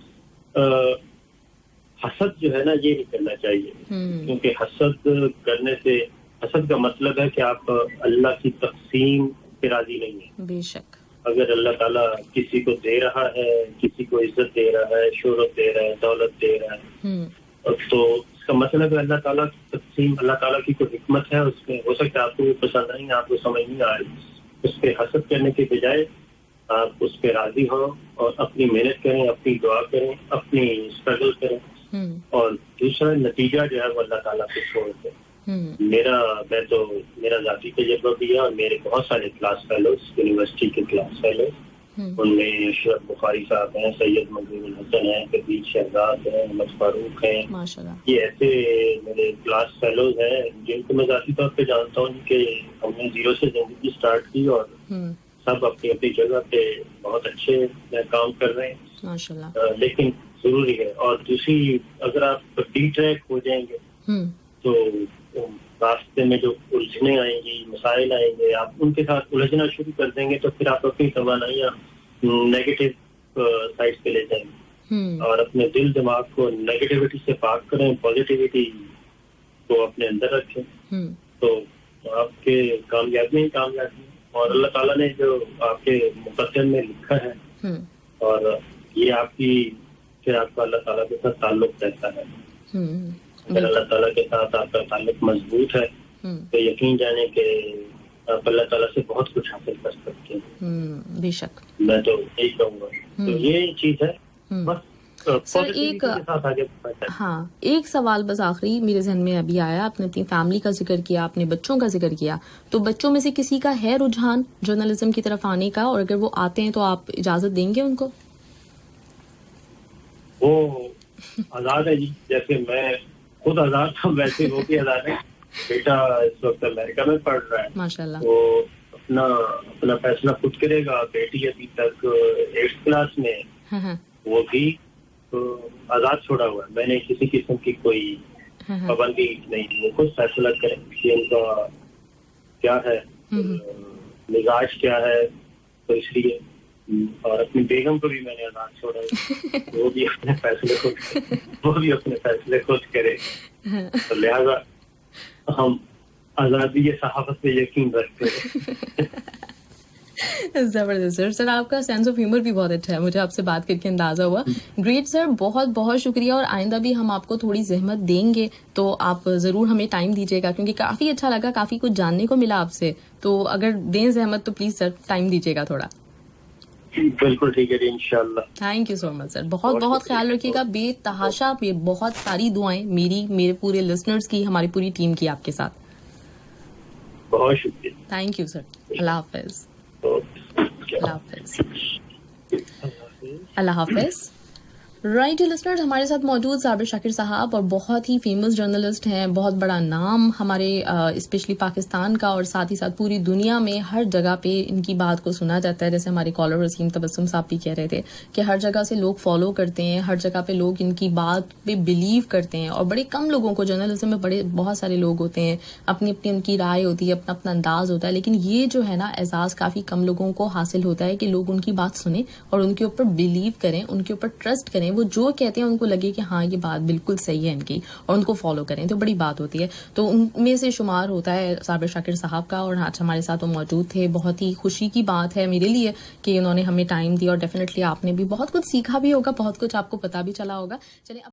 हसद जो है ना ये नहीं करना चाहिए क्योंकि हसद करने से हसद का मतलब है कि आप अल्लाह की तक़सीम पे राजी नहीं है। बेशक अगर अल्लाह ताला किसी को दे रहा है किसी को इज्जत दे रहा है शोहरत दे रहा है दौलत दे रहा है तो इसका मतलब है अल्लाह ताला की तक़सीम अल्लाह ताला की कोई हिकमत है उसमें हो सकता है आपको पसंद नहीं आपको समझ नहीं आ रही उस पर हसद करने के बजाय आप उस पर राजी हो और अपनी मेहनत करें अपनी दुआ करें अपनी स्ट्रगल करें और दूसरा नतीजा जो है वो अल्लाह ताला पे छोड़ दें। मेरा जाती तजुर्बा भी है और मेरे बहुत सारे क्लास फेलोज यूनिवर्सिटी के क्लास फेलोज उनमें अशरफ बुखारी साहब हैं सैयद मकबूल हसन हैं कबीर शहजाद हैं अहमद फारूक हैं माशाल्लाह ये ऐसे मेरे क्लास फेलोज हैं जिनको मैं जाती तौर पे जानता हूँ कि हमने जीरो से जिंदगी स्टार्ट की और सब अपनी अपनी जगह पे बहुत अच्छे काम कर रहे हैं माशाल्लाह। लेकिन जरूरी है और दूसरी अगर आप डी ट्रैक हो जाएंगे तो रास्ते में जो उलझने आएंगी मसाइल आएंगे आप उनके साथ उलझना शुरू कर देंगे तो फिर आप अपनी तवानाइयाँ नेगेटिव साइड पे ले जाएंगे और अपने दिल दिमाग को नेगेटिविटी से पाक करें पॉजिटिविटी को अपने अंदर रखें तो आपके कामयाबी ही कामयाबी और अल्लाह ताला ने जो आपके मुकद्दर में लिखा है और ये आपकी से आपका अल्लाह ताला के साथ ताल्लुक कैसा है। अगर अल्लाह ताला के साथ आपका ताल्लुक मजबूत है तो यकीन जाने के आप अल्लाह ताला से बहुत कुछ हासिल कर सकते हैं। बेशक, मैं तो यही कहूँगा। तो ये चीज है, बस सर एक हाँ, एक सवाल बस आखिरी मेरे जहन में अभी आया। आपने अपनी फैमिली का जिक्र किया, अपने बच्चों का जिक्र किया, तो बच्चों में से किसी का है रुझान जर्नलिज्म की तरफ आने का, और अगर वो आते हैं तो आप इजाजत देंगे उनको? वो आजाद है जी, जैसे मैं खुद आजाद था वैसे वो भी आजाद है। बेटा इस वक्त अमेरिका में पढ़ रहा है, माशाल्लाह, वो अपना फैसला खुद करेगा। बेटी अभी तक 8th क्लास में, वो भी आजाद छोड़ा हुआ है। मैंने किसी किस्म की कोई पाबंदी नहीं, वो खुद फैसला करें कि उनका क्या है, मिजाज क्या है, तो इसलिए। और अपनी बेगम को भी मैंने आजाद छोड़ा है, वो भी अपने फैसले खुद करे। तो लिहाजा हम आजादी सहाफत पे यकीन रखते हैं। जबरदस्त सर, आपका सेंस ऑफ ह्यूमर भी बहुत अच्छा है, मुझे आपसे बात करके अंदाजा हुआ। ग्रेट सर, बहुत बहुत शुक्रिया, और आइंदा भी हम आपको थोड़ी जहमत देंगे तो आप जरूर हमें टाइम दीजिएगा, क्योंकि काफी अच्छा लगा, काफी कुछ जानने को मिला आपसे। तो अगर दें जहमत तो प्लीज सर टाइम दीजिएगा थोड़ा। बिल्कुल ठीक है इंशाल्लाह। Thank you so much sir, बहुत बहुत ख्याल रखिएगा। बेतहाशा बहुत सारी दुआएं मेरे पूरे लिसनर्स की, हमारी पूरी टीम की आपके साथ। बहुत शुक्रिया, thank you sir. Allah Hafiz. Allah Hafiz. Right listeners, हमारे साथ मौजूद साबिर शाकिर साहब, और बहुत ही फेमस जर्नलिस्ट हैं, बहुत बड़ा नाम हमारे स्पेशली पाकिस्तान का, और साथ ही साथ पूरी दुनिया में हर जगह पे इनकी बात को सुना जाता है। जैसे हमारे कॉलर वसीम तबस्सुम साहब भी कह रहे थे कि हर जगह से लोग फॉलो करते हैं, हर जगह पे लोग इनकी बात पे बिलीव करते हैं, और बड़े कम लोगों को, जर्नलिज्म में बहुत सारे लोग होते हैं, अपनी अपनी उनकी राय होती है, अपना अपना अंदाज होता है, लेकिन ये जो है ना एजाज काफी कम लोगों को हासिल होता है कि लोग उनकी बात सुने और उनके ऊपर बिलीव करें, उनके ऊपर ट्रस्ट करें, वो जो कहते हैं उनको लगे कि हाँ ये बात बिल्कुल सही है इनकी, और उनको फॉलो करें, तो बड़ी बात होती है। तो उनमें से शुमार होता है साबिर शाकिर साहब का, और आज हमारे साथ वो मौजूद थे। बहुत ही खुशी की बात है मेरे लिए कि उन्होंने हमें टाइम दिया, और डेफिनेटली आपने भी बहुत कुछ सीखा भी होगा, बहुत कुछ आपको पता भी चला होगा। चलिए